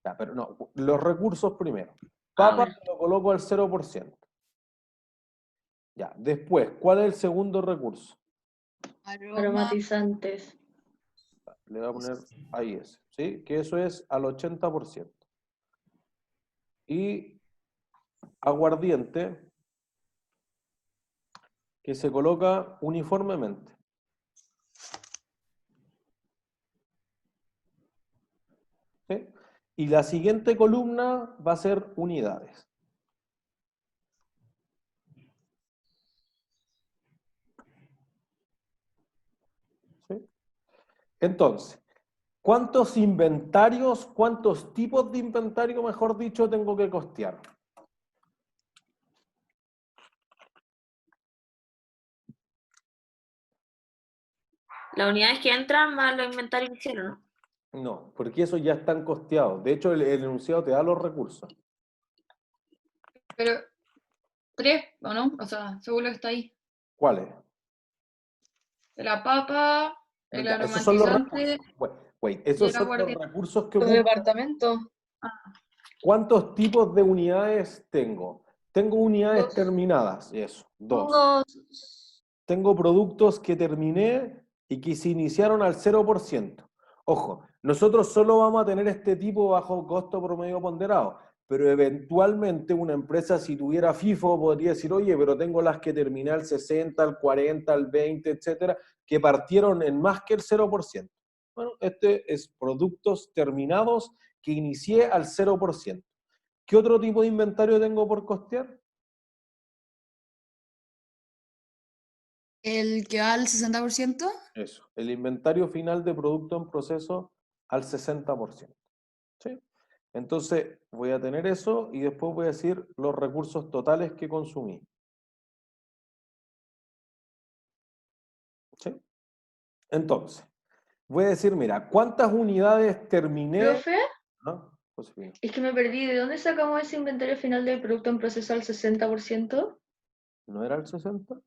Ya, pero no, los recursos primero. Papa bueno. lo coloco al 0%. Ya, después, ¿cuál es el segundo recurso? Aromatizantes. Le voy a poner ahí ese, ¿sí? Que eso es al 80%. Y aguardiente, que se coloca uniformemente. ¿Sí? Y la siguiente columna va a ser unidades. ¿Sí? Entonces, ¿cuántos inventarios, cuántos tipos de inventario, mejor dicho, tengo que costear? Las unidades que entran más los inventarios que hicieron, ¿no? No, porque esos ya están costeados. De hecho, el enunciado te da los recursos. Pero 3, ¿o no? O sea, según lo que está ahí. ¿Cuáles? La papa, el Ya, esos son los aromatizante recursos. Wait, y esos el son los aguardiente. recursos que Los ocupo. departamentos. ¿Cuántos tipos de unidades tengo? Tengo unidades Dos. terminadas, eso, 2. Tengo Tengo productos que terminé y que se iniciaron al 0%. Ojo, nosotros solo vamos a tener este tipo bajo costo promedio ponderado, pero eventualmente una empresa, si tuviera FIFO, podría decir, oye, pero tengo las que terminé al 60, al 40, al 20, etcétera, que partieron en más que el 0%. Bueno, este es productos terminados que inicié al 0%. ¿Qué otro tipo de inventario tengo por costear? El que va al 60%. Eso, el inventario final de producto en proceso al 60%. ¿Sí? Entonces voy a tener eso y después voy a decir los recursos totales que consumí. ¿Sí? Entonces, voy a decir, mira, ¿cuántas unidades terminé? Profe, ¿Ah? Josefina. es que me perdí. ¿De dónde sacamos ese inventario final del producto en proceso al 60%? ¿No era el 60?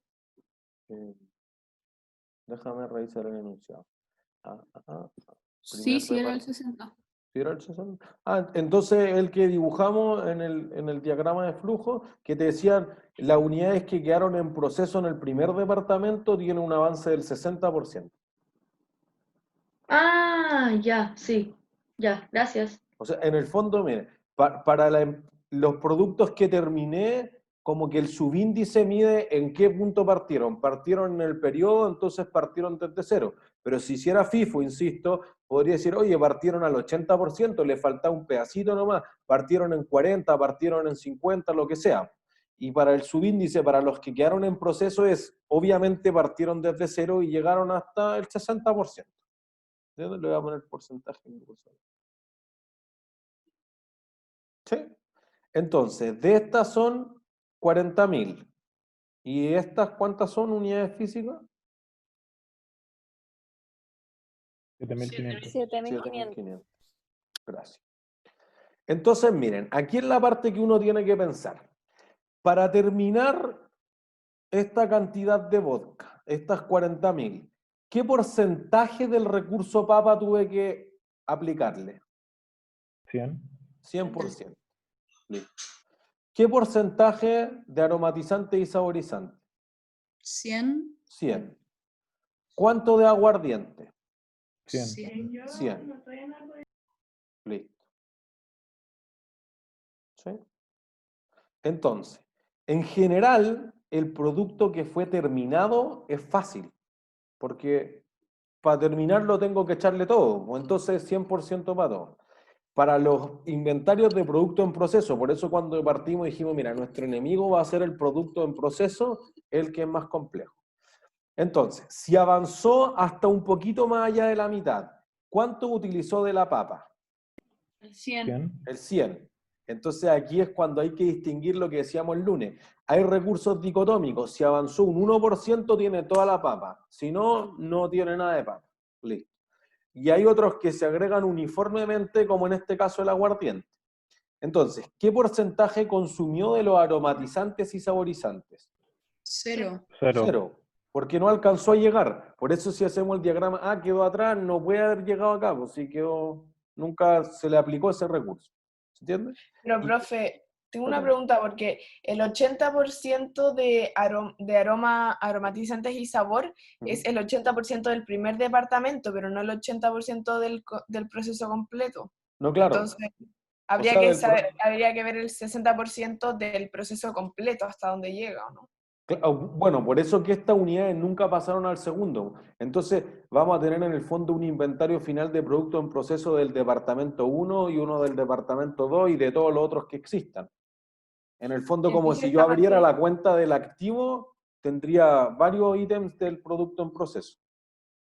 Déjame revisar el enunciado. Sí, Primer sí, era el reparto. 60. ¿Sí era el 60? Entonces el que dibujamos en el diagrama de flujo, que te decían, las unidades que quedaron en proceso en el primer departamento tienen un avance del 60%. Ah, ya, sí. Ya, gracias. O sea, en el fondo, mire, para los productos que terminé, como que el subíndice mide en qué punto partieron. Partieron en el periodo, entonces partieron desde cero. Pero si hiciera FIFO, insisto, podría decir, oye, partieron al 80%, le falta un pedacito nomás, partieron en 40, partieron en 50, lo que sea. Y para el subíndice, para los que quedaron en proceso, es, obviamente partieron desde cero y llegaron hasta el 60%. ¿De dónde le voy a poner porcentaje? ¿Sí? Entonces, de estas son 40.000. ¿Y estas cuántas son unidades físicas? 7.500. 7.500. Gracias. Entonces, miren, aquí es la parte que uno tiene que pensar. Para terminar esta cantidad de vodka, estas 40.000, ¿qué porcentaje del recurso papa tuve que aplicarle? 100. 100%. Listo. ¿Qué porcentaje de aromatizante y saborizante? 100. 100. ¿Cuánto de aguardiente? 100. 100. Listo. ¿Sí? Entonces, en general, el producto que fue terminado es fácil, porque para terminarlo tengo que echarle todo, o entonces 100% para todo. Para los inventarios de producto en proceso, por eso cuando partimos dijimos, mira, nuestro enemigo va a ser el producto en proceso, el que es más complejo. Entonces, si avanzó hasta un poquito más allá de la mitad, ¿cuánto utilizó de la papa? El 100. 100. El 100. Entonces aquí es cuando hay que distinguir lo que decíamos el lunes. Hay recursos dicotómicos. Si avanzó un 1%, tiene toda la papa. Si no, no tiene nada de papa. Listo. Y hay otros que se agregan uniformemente, como en este caso el aguardiente. Entonces, ¿qué porcentaje consumió de los aromatizantes y saborizantes? 0. 0. 0. Porque no alcanzó a llegar. Por eso si hacemos el diagrama, quedó atrás, no puede haber llegado acá, pues sí quedó Nunca se le aplicó ese recurso. ¿Se entiende? Pero, Y- profe, tengo una Perdón. pregunta porque el 80% de aromatizantes y sabor es el 80% del primer departamento, pero no el 80% del proceso completo. No, claro. Entonces, O sea, habría que ver el 60% del proceso completo hasta donde llega, ¿o no? Bueno, por eso que estas unidades nunca pasaron al segundo. Entonces, vamos a tener en el fondo un inventario final de productos en proceso del departamento 1 y uno del departamento 2 y de todos los otros que existan. En el fondo, como Entonces, si yo esta abriera matriz- la cuenta del activo, tendría varios ítems del producto en proceso.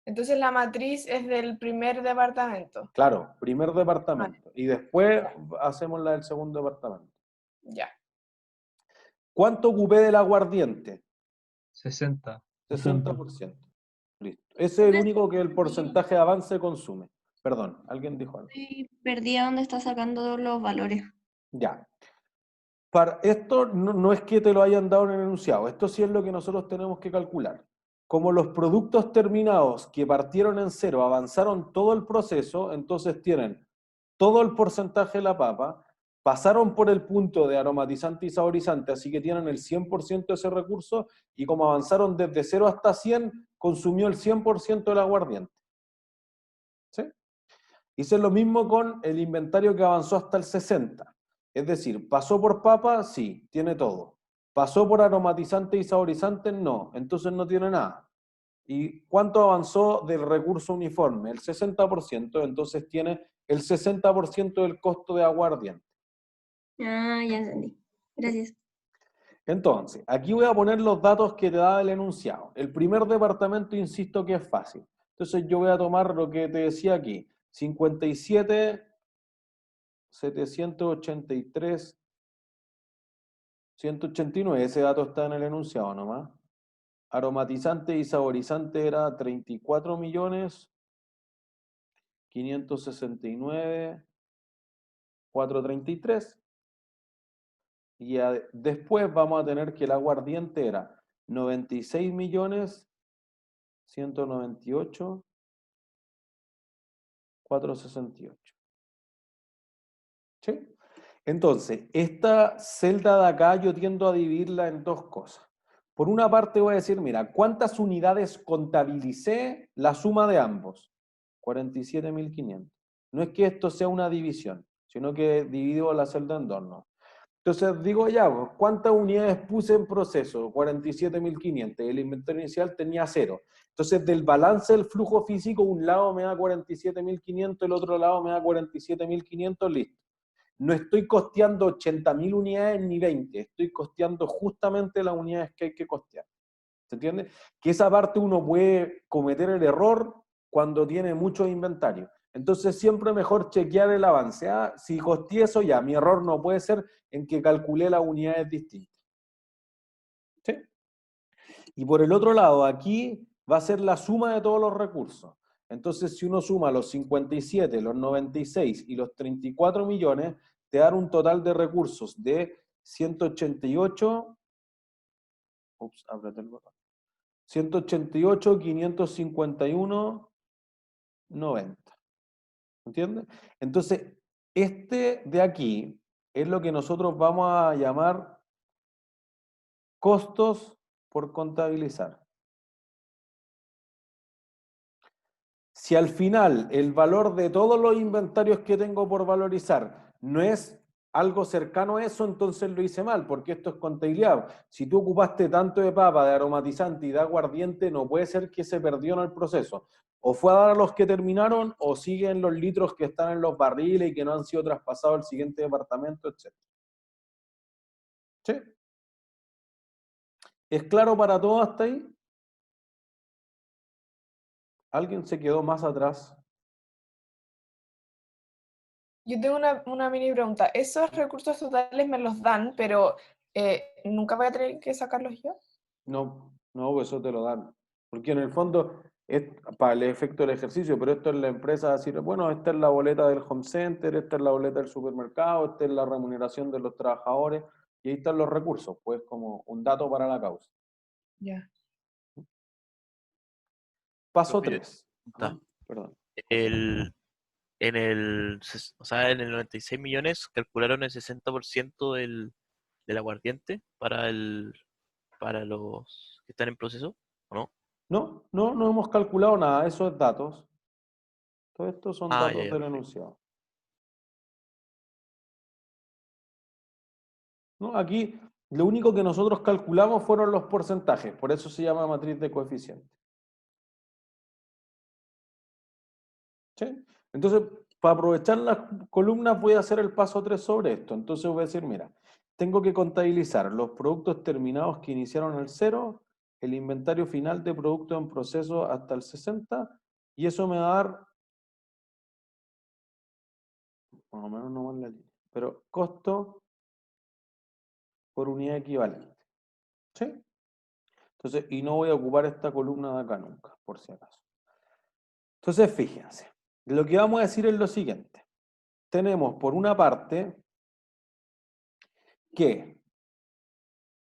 entonces la matriz es del primer departamento. Claro, primer departamento. Y después hacemos la del segundo departamento. Ya. ¿Cuánto ocupé del aguardiente? 60. 60%. Listo. Ese es el único que el porcentaje de avance consume. Perdón, alguien dijo algo. Estoy perdida dónde está sacando los valores. Ya. Para esto no es que te lo hayan dado en el enunciado, esto sí es lo que nosotros tenemos que calcular. Como los productos terminados que partieron en cero avanzaron todo el proceso, entonces tienen todo el porcentaje de la papa, pasaron por el punto de aromatizante y saborizante, así que tienen el 100% de ese recurso, y como avanzaron desde 0 hasta 100, consumió el 100% del aguardiente. ¿Sí? Hice lo mismo con el inventario que avanzó hasta el 60. Es decir, ¿pasó por papa? Sí, tiene todo. ¿Pasó por aromatizante y saborizante? No, entonces no tiene nada. ¿Y cuánto avanzó del recurso uniforme? El 60%, entonces tiene el 60% del costo de aguardiente. Ah, ya entendí. Gracias. Entonces, aquí voy a poner los datos que te da el enunciado. El primer departamento, insisto que es fácil. Entonces yo voy a tomar lo que te decía aquí. 57, 783, 189. Ese dato está en el enunciado nomás. Aromatizante y saborizante era 34 millones, 569, 433. Y después vamos a tener que el aguardiente era 96 millones, 198, 468. ¿Sí? Entonces, esta celda de acá yo tiendo a dividirla en dos cosas. Por una parte voy a decir, mira, ¿cuántas unidades contabilicé la suma de ambos? 47.500. No es que esto sea una división, sino que divido la celda en dos, ¿no? Entonces digo ya, pues, ¿cuántas unidades puse en proceso? 47.500. El inventario inicial tenía 0. Entonces del balance del flujo físico, un lado me da 47.500, el otro lado me da 47.500, listo. No estoy costeando 80.000 unidades ni 20, estoy costeando justamente las unidades que hay que costear. ¿Se entiende? Que esa parte uno puede cometer el error cuando tiene mucho inventario. Entonces siempre mejor chequear el avance. Ah, si costeé eso ya, mi error no puede ser en que calculé las unidades distintas. ¿Sí? Y por el otro lado, aquí va a ser la suma de todos los recursos. Entonces, si uno suma los 57, los 96 y los 34 millones, te da un total de recursos de 188, ups, apreté el botón, 188, 551, 90. ¿Entiendes? Entonces, este de aquí es lo que nosotros vamos a llamar costos por contabilizar. Si al final el valor de todos los inventarios que tengo por valorizar no es algo cercano a eso, entonces lo hice mal, porque esto es contabilidad. Si tú ocupaste tanto de papa, de aromatizante y de aguardiente, no puede ser que se perdió en el proceso. O fue a dar a los que terminaron, o siguen los litros que están en los barriles y que no han sido traspasados al siguiente departamento, etc. ¿Sí? ¿Es claro para todos hasta ahí? ¿Alguien se quedó más atrás? Yo tengo una mini pregunta. Esos recursos totales me los dan, pero ¿nunca voy a tener que sacarlos yo? No, no, eso te lo dan. Porque en el fondo es para el efecto del ejercicio, pero esto es la empresa decir, bueno, esta es la boleta del home center, esta es la boleta del supermercado, esta es la remuneración de los trabajadores, y ahí están los recursos, pues como un dato para la causa. Ya. Paso Profe, 3. Perdón. el, o sea, en el 96 millones calcularon el 60% del aguardiente para los que están en proceso, ¿o no? No hemos calculado nada, eso es datos. Todo esto son Ah, datos ya, del perfecto. enunciado. ¿No? Aquí lo único que nosotros calculamos fueron los porcentajes, por eso se llama matriz de coeficientes. ¿Sí? Entonces, para aprovechar las columnas voy a hacer el paso 3 sobre esto. Entonces voy a decir, mira, tengo que contabilizar los productos terminados que iniciaron el 0, el inventario final de productos en proceso hasta el 60, y eso me va a dar, más o menos no va en la línea, pero costo por unidad equivalente. ¿Sí? Entonces, y no voy a ocupar esta columna de acá nunca, por si acaso. Entonces, fíjense, lo que vamos a decir es lo siguiente. Tenemos por una parte que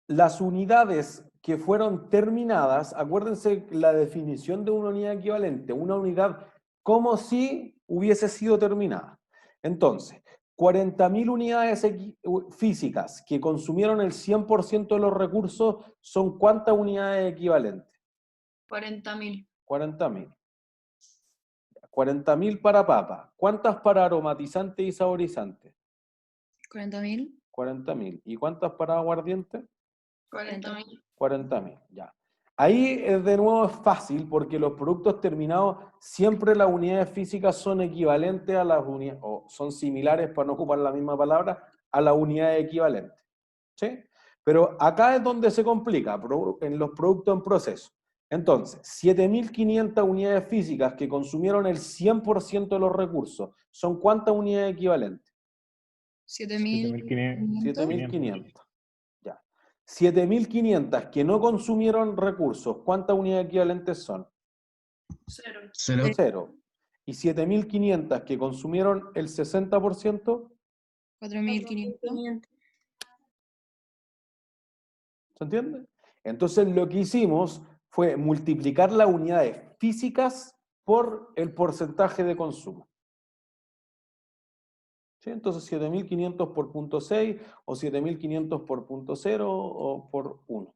las unidades que fueron terminadas, acuérdense la definición de una unidad equivalente, una unidad como si hubiese sido terminada. Entonces, 40.000 unidades físicas que consumieron el 100% de los recursos, ¿son cuántas unidades equivalentes? 40.000. 40.000. 40.000 para papa. ¿Cuántas para aromatizantes y saborizantes? 40.000. 40.000. ¿Y cuántas para aguardiente? 40.000. 40.000, ya. Ahí de nuevo es fácil porque los productos terminados siempre las unidades físicas son equivalentes a las unidades, o son similares, para no ocupar la misma palabra, a las unidades equivalentes. ¿Sí? Pero acá es donde se complica, en los productos en proceso. Entonces, 7.500 unidades físicas que consumieron el 100% de los recursos, ¿son cuántas unidades equivalentes? 7.500. 7.500. Ya. 7.500 que no consumieron recursos, ¿cuántas unidades equivalentes son? 0. Cero. 0. Y 7.500 que consumieron el 60%, 4.500. ¿se entiende? Entonces lo que hicimos fue multiplicar las unidades físicas por el porcentaje de consumo. ¿Sí? Entonces 7.500 por punto 6 o 7.500 por punto 0 o por 1.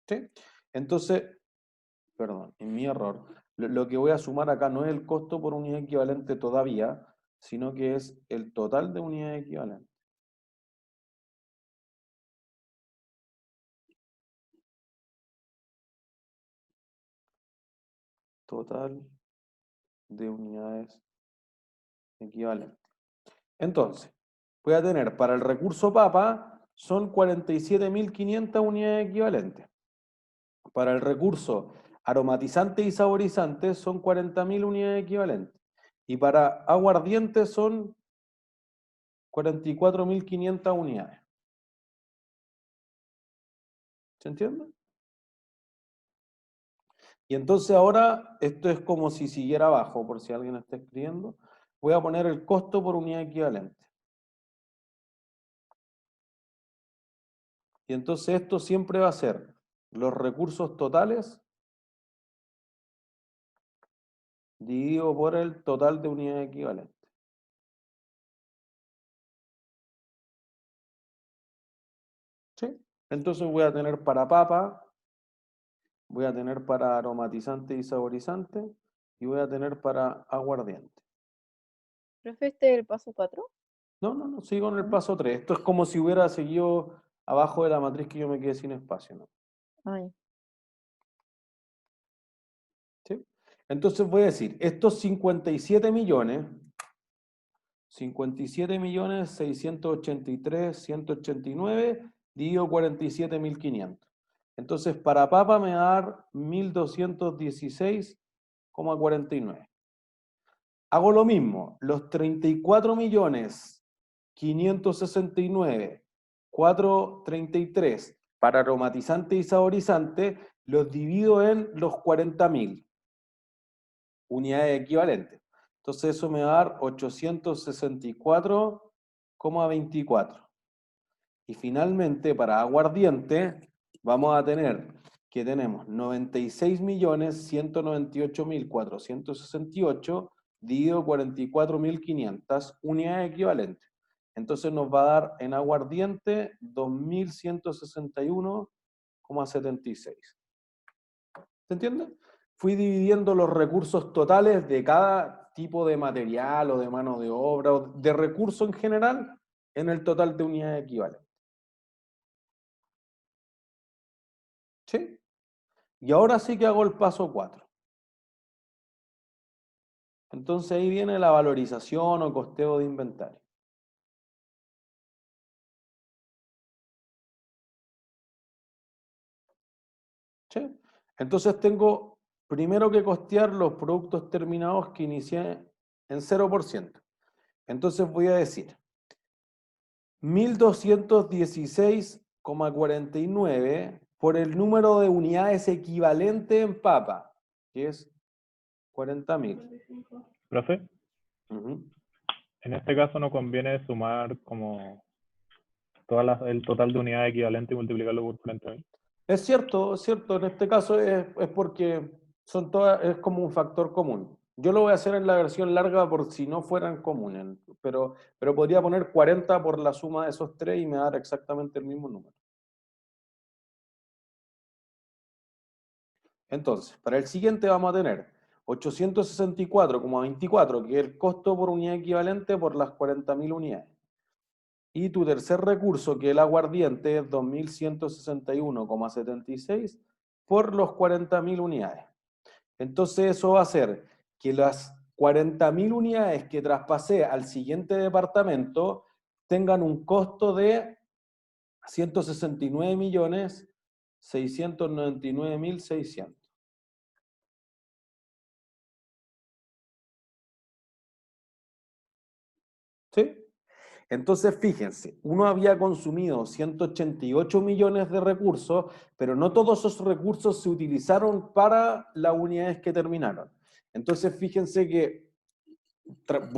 ¿Sí? Entonces, perdón, en mi error, lo que voy a sumar acá no es el costo por unidad equivalente todavía, sino que es el total de unidades equivalentes. Total de unidades equivalentes. Entonces, voy a tener para el recurso papa, son 47.500 unidades equivalentes. Para el recurso aromatizantes y saborizantes son 40.000 unidades equivalentes. Y para aguardientes son 44.500 unidades. ¿Se entiende? Y entonces ahora, esto es como si siguiera abajo, por si alguien está escribiendo. Voy a poner el costo por unidad equivalente. Y entonces esto siempre va a ser los recursos totales dividido por el total de unidades equivalentes. ¿Sí? Entonces voy a tener para papa, voy a tener para aromatizante y saborizante, y voy a tener para aguardiente. ¿Profe, este es el paso 4? No, sigo en el paso 3. Esto es como si hubiera seguido abajo de la matriz que yo me quedé sin espacio, ¿no? Ay. ¿Sí? Entonces voy a decir, estos 57.683.189 dividido 47.500. Entonces para papa me va a dar 1.216,49. Hago lo mismo, los 34.569.433 para aromatizante y saborizante, los divido en los 40.000 unidades equivalentes. Entonces eso me va a dar 864,24. Y finalmente, para aguardiente, vamos a tener que tenemos 96.198.468 dividido 44.500 unidades equivalentes. Entonces nos va a dar en aguardiente 2.161,76. ¿Se entiende? Fui dividiendo los recursos totales de cada tipo de material o de mano de obra o de recurso en general en el total de unidades equivalentes. ¿Sí? Y ahora sí que hago el paso 4. Entonces ahí viene la valorización o costeo de inventario. ¿Sí? Entonces tengo primero que costear los productos terminados que inicié en 0%. Entonces voy a decir 1.216,49 por el número de unidades equivalente en papa, que es 40.000. Profe, en este caso no conviene sumar como el total de unidades equivalentes y multiplicarlo por 40.000. Es cierto, en este caso es porque son todas, es como un factor común. Yo lo voy a hacer en la versión larga por si no fueran comunes, pero podría poner 40 por la suma de esos tres y me va a dar exactamente el mismo número. Entonces, para el siguiente vamos a tener 864,24, que es el costo por unidad equivalente por las 40.000 unidades. Y tu tercer recurso, que es el aguardiente, es 2.161,76 por los 40.000 unidades. Entonces eso va a hacer que las 40.000 unidades que traspasé al siguiente departamento tengan un costo de 169.699.600. ¿Sí? Entonces, fíjense, uno había consumido 188 millones de recursos, pero no todos esos recursos se utilizaron para las unidades que terminaron. Entonces, fíjense que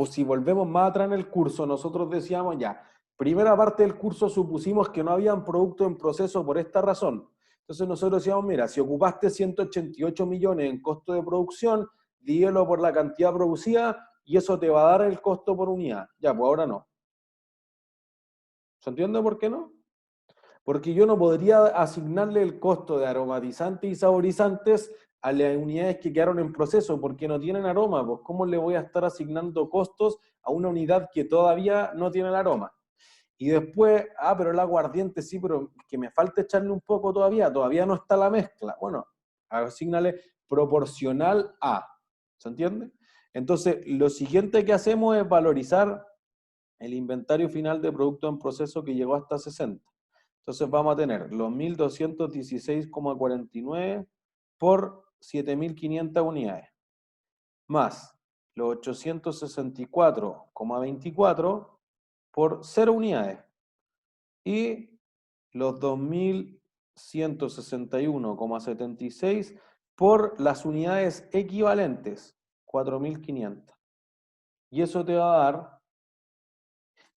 si volvemos más atrás en el curso, nosotros decíamos ya, primera parte del curso supusimos que no habían productos en proceso por esta razón. Entonces nosotros decíamos, mira, si ocupaste 188 millones en costo de producción, dígelo por la cantidad producida y eso te va a dar el costo por unidad. Ya, pues ahora no. ¿Se entiende por qué no? Porque yo no podría asignarle el costo de aromatizantes y saborizantes a las unidades que quedaron en proceso, porque no tienen aroma. Pues, ¿cómo le voy a estar asignando costos a una unidad que todavía no tiene el aroma? Y después, pero el aguardiente sí, pero que me falta echarle un poco todavía no está la mezcla. Bueno, asignale proporcional a. ¿Se entiende? Entonces, lo siguiente que hacemos es valorizar el inventario final de producto en proceso que llegó hasta 60. Entonces vamos a tener los 1.216,49 por 7.500 unidades, más los 864,24 por 0 unidades, y los 2.161,76 por las unidades equivalentes, 4.500. Y eso te va a dar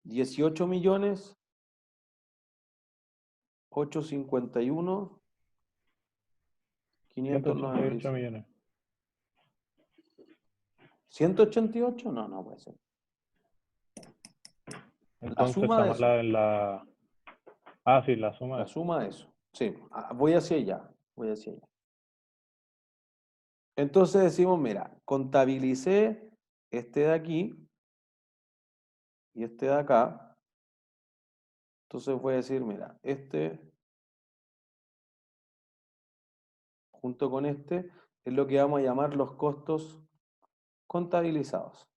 18.851.598 millones. 188, no puede ser. Entonces, la suma de eso. Sí, la suma. La suma de eso. Sí, voy hacia allá. Entonces decimos, mira, contabilicé este de aquí y este de acá. Entonces voy a decir, mira, este junto con este es lo que vamos a llamar los costos contabilizados.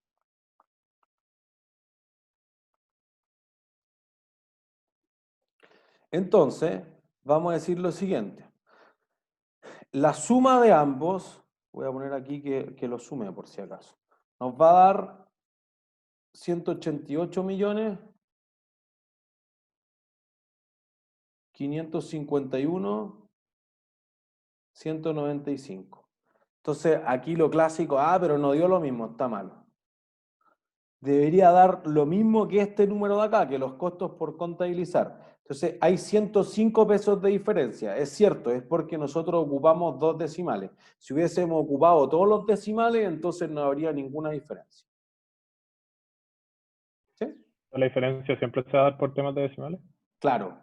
Entonces, vamos a decir lo siguiente. La suma de ambos, voy a poner aquí que lo sume por si acaso, nos va a dar 188.551.195. Entonces, aquí lo clásico, pero no dio lo mismo, está mal. Debería dar lo mismo que este número de acá, que los costos por contabilizar. Entonces, hay 105 pesos de diferencia. Es cierto, es porque nosotros ocupamos 2 decimales. Si hubiésemos ocupado todos los decimales, entonces no habría ninguna diferencia. ¿Sí? ¿La diferencia siempre se va a dar por temas de decimales? Claro.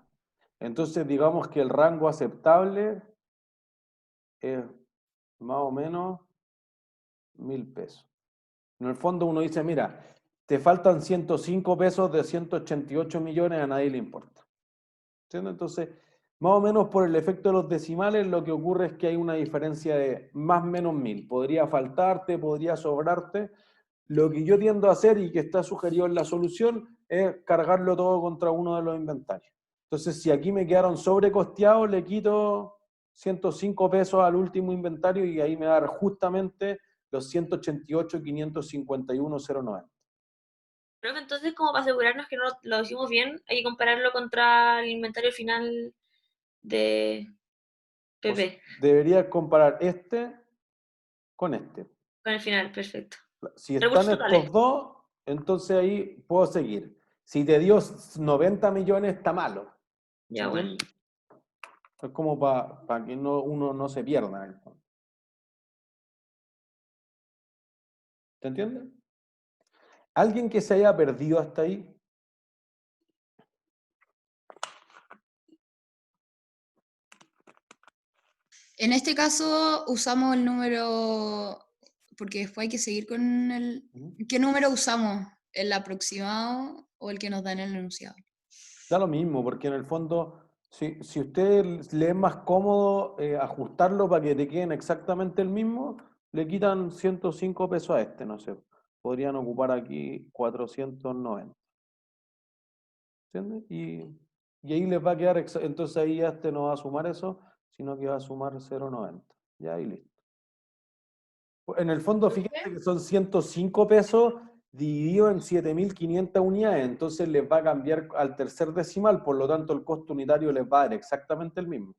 Entonces, digamos que el rango aceptable es más o menos 1.000 pesos. En el fondo uno dice, mira, te faltan 105 pesos de 188 millones, a nadie le importa. ¿Entiendes? Entonces, más o menos por el efecto de los decimales, lo que ocurre es que hay una diferencia de más o menos 1.000. Podría faltarte, podría sobrarte. Lo que yo tiendo a hacer y que está sugerido en la solución es cargarlo todo contra uno de los inventarios. Entonces, si aquí me quedaron sobrecosteados, le quito 105 pesos al último inventario y ahí me va a dar justamente los 188.551.090. Profe, entonces, como para asegurarnos que no lo hicimos bien, hay que compararlo contra el inventario final de PP. Debería comparar este con este. Con el final, perfecto. Si Recursos están totales. estos dos, entonces ahí puedo seguir. Si te dio 90 millones, está malo. Ya, bueno. ¿Entiendes? Es como para que uno no se pierda en el fondo. ¿Te entiendes? ¿Alguien que se haya perdido hasta ahí? En este caso usamos el número, porque después hay que seguir con el... ¿Qué número usamos? ¿El aproximado o el que nos da en el enunciado? Da lo mismo, porque en el fondo, si usted le es más cómodo ajustarlo para que te queden exactamente el mismo, le quitan 105 pesos a este, no sé. Podrían ocupar aquí 490. ¿Entiendes? Y ahí les va a quedar, entonces ahí ya este no va a sumar eso, sino que va a sumar 0,90. Ya ahí listo. En el fondo, fíjense que son 105 pesos dividido en 7.500 unidades, entonces les va a cambiar al tercer decimal, por lo tanto el costo unitario les va a dar exactamente el mismo.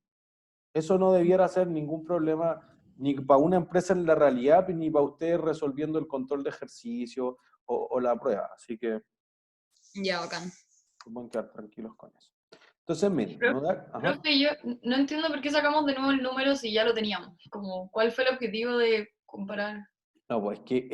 Eso no debiera ser ningún problema ni para una empresa en la realidad, ni para ustedes resolviendo el control de ejercicio o la prueba. Así que ya, bacán. pueden quedar tranquilos con eso. Entonces, miren, Profe, yo no entiendo por qué sacamos de nuevo el número si ya lo teníamos. Como, ¿cuál fue el objetivo de comparar? No, pues que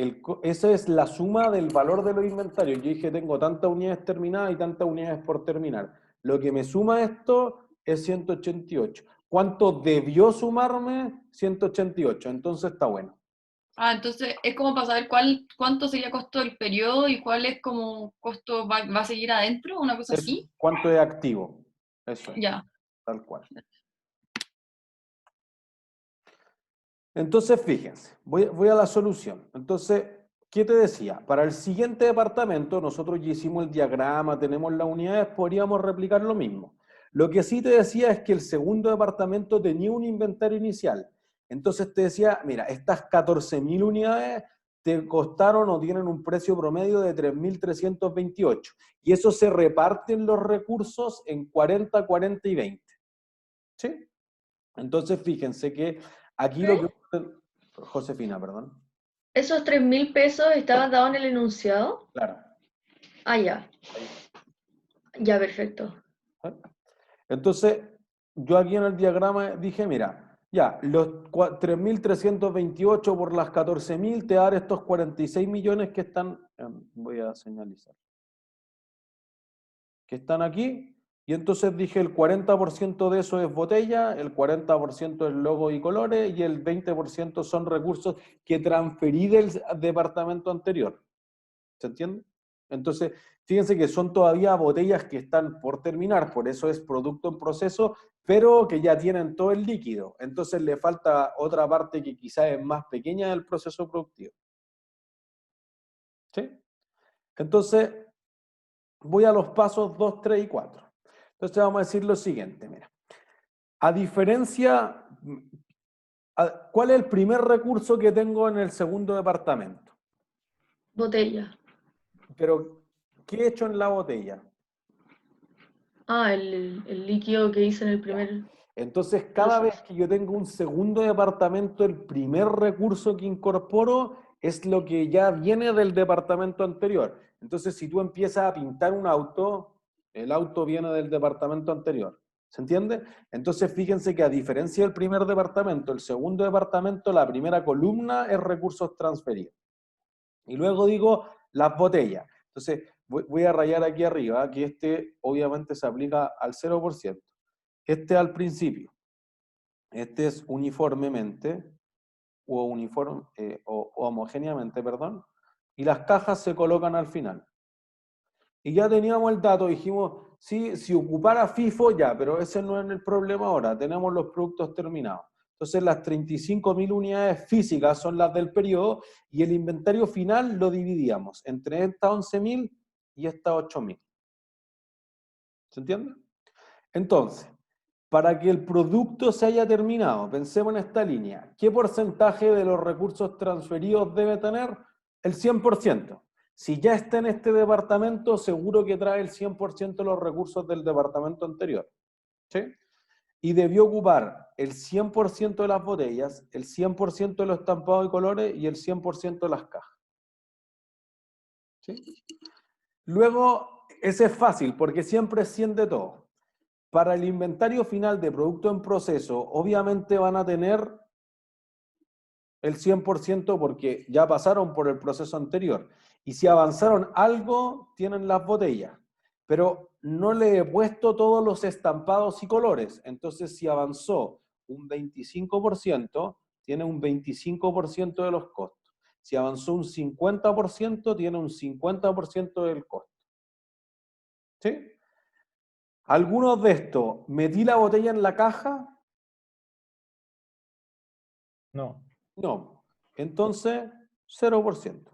esa es la suma del valor de los inventarios. Yo dije, tengo tantas unidades terminadas y tantas unidades por terminar. Lo que me suma esto es 188. ¿Cuánto debió sumarme? 188. Entonces está bueno. Ah, entonces es como para saber cuánto sería costo del periodo y cuál es como costo va a seguir adentro, una cosa así. ¿Cuánto es activo? Eso es. Ya. Tal cual. Entonces, fíjense, voy a la solución. Entonces, ¿qué te decía? Para el siguiente departamento, nosotros ya hicimos el diagrama, tenemos las unidades, podríamos replicar lo mismo. Lo que sí te decía es que el segundo departamento tenía un inventario inicial. Entonces te decía, mira, estas 14.000 unidades te costaron o tienen un precio promedio de 3.328. Y eso se reparten los recursos en 40, 40 y 20. ¿Sí? Entonces, fíjense que aquí lo que... Josefina, perdón. ¿Esos 3.000 pesos estaban dados en el enunciado? Claro. Ah, ya. Ya, perfecto. Entonces, yo aquí en el diagrama dije, mira, ya, los 3.328 por las 14.000 te dan estos 46 millones que están, voy a señalizar, que están aquí. Y entonces dije, el 40% de eso es botella, el 40% es logo y colores, y el 20% son recursos que transferí del departamento anterior. ¿Se entiende? Entonces, fíjense que son todavía botellas que están por terminar, por eso es producto en proceso, pero que ya tienen todo el líquido. Entonces le falta otra parte que quizás es más pequeña del proceso productivo. ¿Sí? Entonces, voy a los pasos 2, 3 y 4. Entonces vamos a decir lo siguiente, mira. A diferencia, ¿cuál es el primer recurso que tengo en el segundo departamento? Botella. Pero, ¿qué he hecho en la botella? Ah, el líquido que hice en el primer... Entonces, cada vez que yo tengo un segundo departamento, el primer recurso que incorporo es lo que ya viene del departamento anterior. Entonces, si tú empiezas a pintar un auto, El auto viene del departamento anterior. ¿Se entiende? Entonces, fíjense que a diferencia del primer departamento, el segundo departamento, la primera columna es recursos transferidos. Y luego digo las botellas. Entonces, voy a rayar aquí arriba, que este obviamente se aplica al 0%. Este al principio. Este es uniformemente, o homogéneamente, perdón. Y las cajas se colocan al final. Y ya teníamos el dato, dijimos, sí, si ocupara FIFO ya, pero ese no es el problema ahora, tenemos los productos terminados. Entonces las 35.000 unidades físicas son las del periodo y el inventario final lo dividíamos entre estas 11.000 y estas 8.000. ¿Se entiende? Entonces, para que el producto se haya terminado, pensemos en esta línea, ¿qué porcentaje de los recursos transferidos debe tener? El 100%. Si ya está en este departamento, seguro que trae el 100% de los recursos del departamento anterior. ¿Sí? Y debió ocupar el 100% de las botellas, el 100% de los estampados y colores y el 100% de las cajas. ¿Sí? Luego, ese es fácil, porque siempre es 100 de todo. Para el inventario final de producto en proceso, obviamente van a tener el 100% porque ya pasaron por el proceso anterior. Y si avanzaron algo, tienen las botellas. Pero no le he puesto todos los estampados y colores. Entonces, si avanzó un 25%, tiene un 25% de los costos. Si avanzó un 50%, tiene un 50% del costo. ¿Sí? Algunos de estos, ¿metí la botella en la caja? No. No. Entonces, 0%.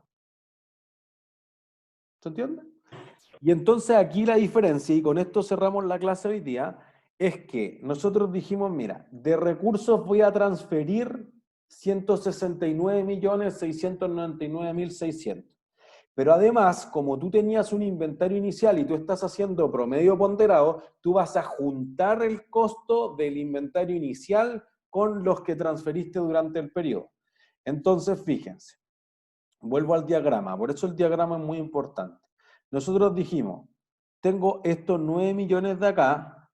¿Se entiende? Y entonces aquí la diferencia, y con esto cerramos la clase hoy día, es que nosotros dijimos, mira, de recursos voy a transferir 169.699.600. Pero además, como tú tenías un inventario inicial y tú estás haciendo promedio ponderado, tú vas a juntar el costo del inventario inicial con los que transferiste durante el periodo. Entonces, fíjense, vuelvo al diagrama, por eso el diagrama es muy importante. Nosotros dijimos, tengo estos 9 millones de acá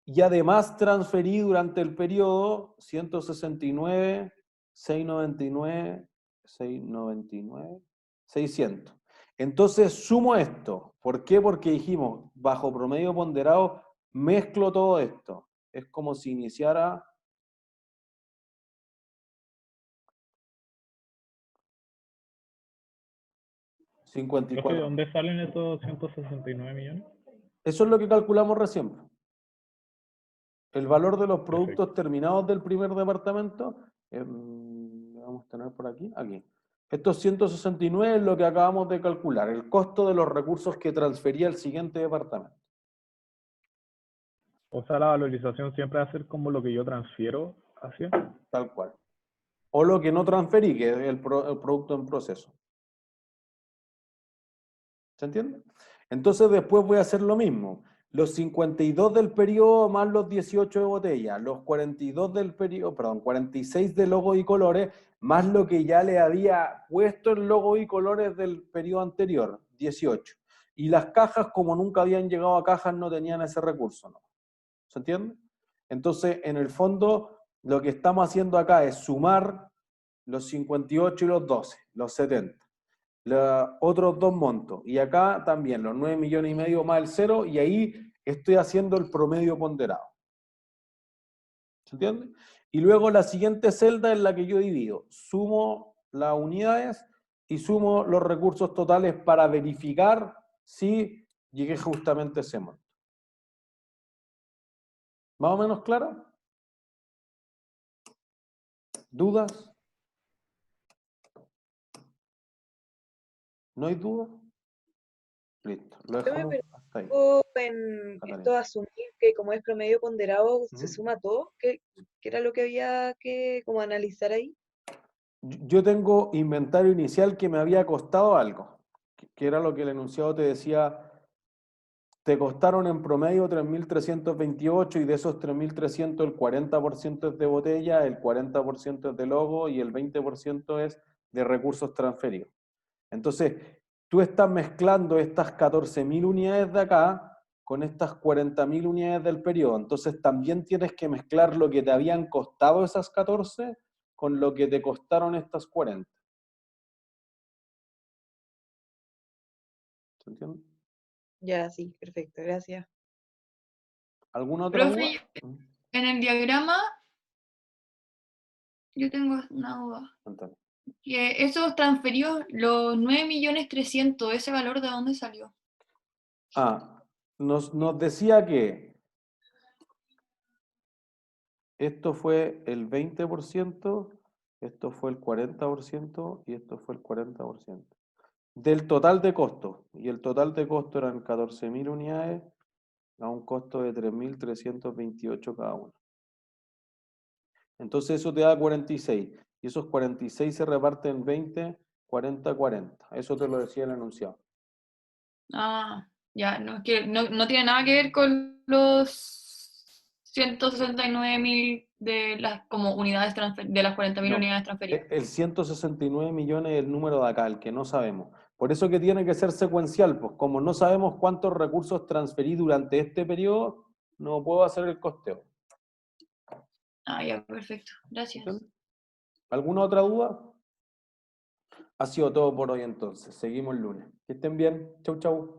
y además transferí durante el periodo 169, 699, 699, 600. Entonces sumo esto. ¿Por qué? Porque dijimos, bajo promedio ponderado, mezclo todo esto. Es como si iniciara... ¿De 54. dónde salen esos 169 millones? Eso es lo que calculamos recién. El valor de los productos terminados del primer departamento, vamos a tener por aquí, aquí. Estos 169 es lo que acabamos de calcular, el costo de los recursos que transfería el siguiente departamento. O sea, la valorización siempre va a ser como lo que yo transfiero hacia. Tal cual. O lo que no transferí, que es el producto en proceso. ¿Se entiende? Entonces después voy a hacer lo mismo. Los 52 del periodo más los 18 de botella, los 42 del periodo, perdón, 46 de logo y colores, más lo que ya le había puesto el logo y colores del periodo anterior, 18. Y las cajas, como nunca habían llegado a cajas, no tenían ese recurso, ¿no? ¿Se entiende? Entonces, en el fondo, lo que estamos haciendo acá es sumar los 58 y los 12, los 70. Otros dos montos. Y acá también los 9 millones y medio más el 0, y ahí estoy haciendo el promedio ponderado. ¿Se entiende? Y luego la siguiente celda es la que yo divido. Sumo las unidades y sumo los recursos totales para verificar si llegué justamente a ese monto. ¿Más o menos claro? ¿Dudas? ¿No hay duda? Listo, lo dejamos hasta ahí. En Catalina. esto de asumir que como es promedio ponderado se suma todo, ¿qué era lo que había que como analizar ahí? Yo tengo inventario inicial que me había costado algo, que era lo que el enunciado te decía, te costaron en promedio 3.328 y de esos 3.300 el 40% es de botella, el 40% es de logo y el 20% es de recursos transferidos. Entonces, tú estás mezclando estas 14.000 unidades de acá con estas 40.000 unidades del periodo. Entonces también tienes que mezclar lo que te habían costado esas 14 con lo que te costaron estas 40. ¿Se entiende? Ya, sí, perfecto, gracias. ¿Alguna otra duda? Profe, en el diagrama yo tengo una duda. Cuéntame. Que esos transferidos, los 9.300.000, ¿ese valor de dónde salió? Nos decía que esto fue el 20%, esto fue el 40% y esto fue el 40%. Del total de costo. Y el total de costo eran 14.000 unidades a un costo de 3.328 cada uno. Entonces eso te da 46. Y esos 46 se reparten en 20, 40, 40. Eso te lo decía el enunciado. Ah, ya, no, es que no tiene nada que ver con los 169.000 de las como unidades de las 40.000 No, unidades transferidas. el 169 millones es el número de acá, el que no sabemos. Por eso que tiene que ser secuencial, pues como no sabemos cuántos recursos transferí durante este periodo, no puedo hacer el costeo. Ah, ya, perfecto. Gracias. ¿Alguna otra duda? Ha sido todo por hoy entonces. Seguimos el lunes. Que estén bien. Chau, chau.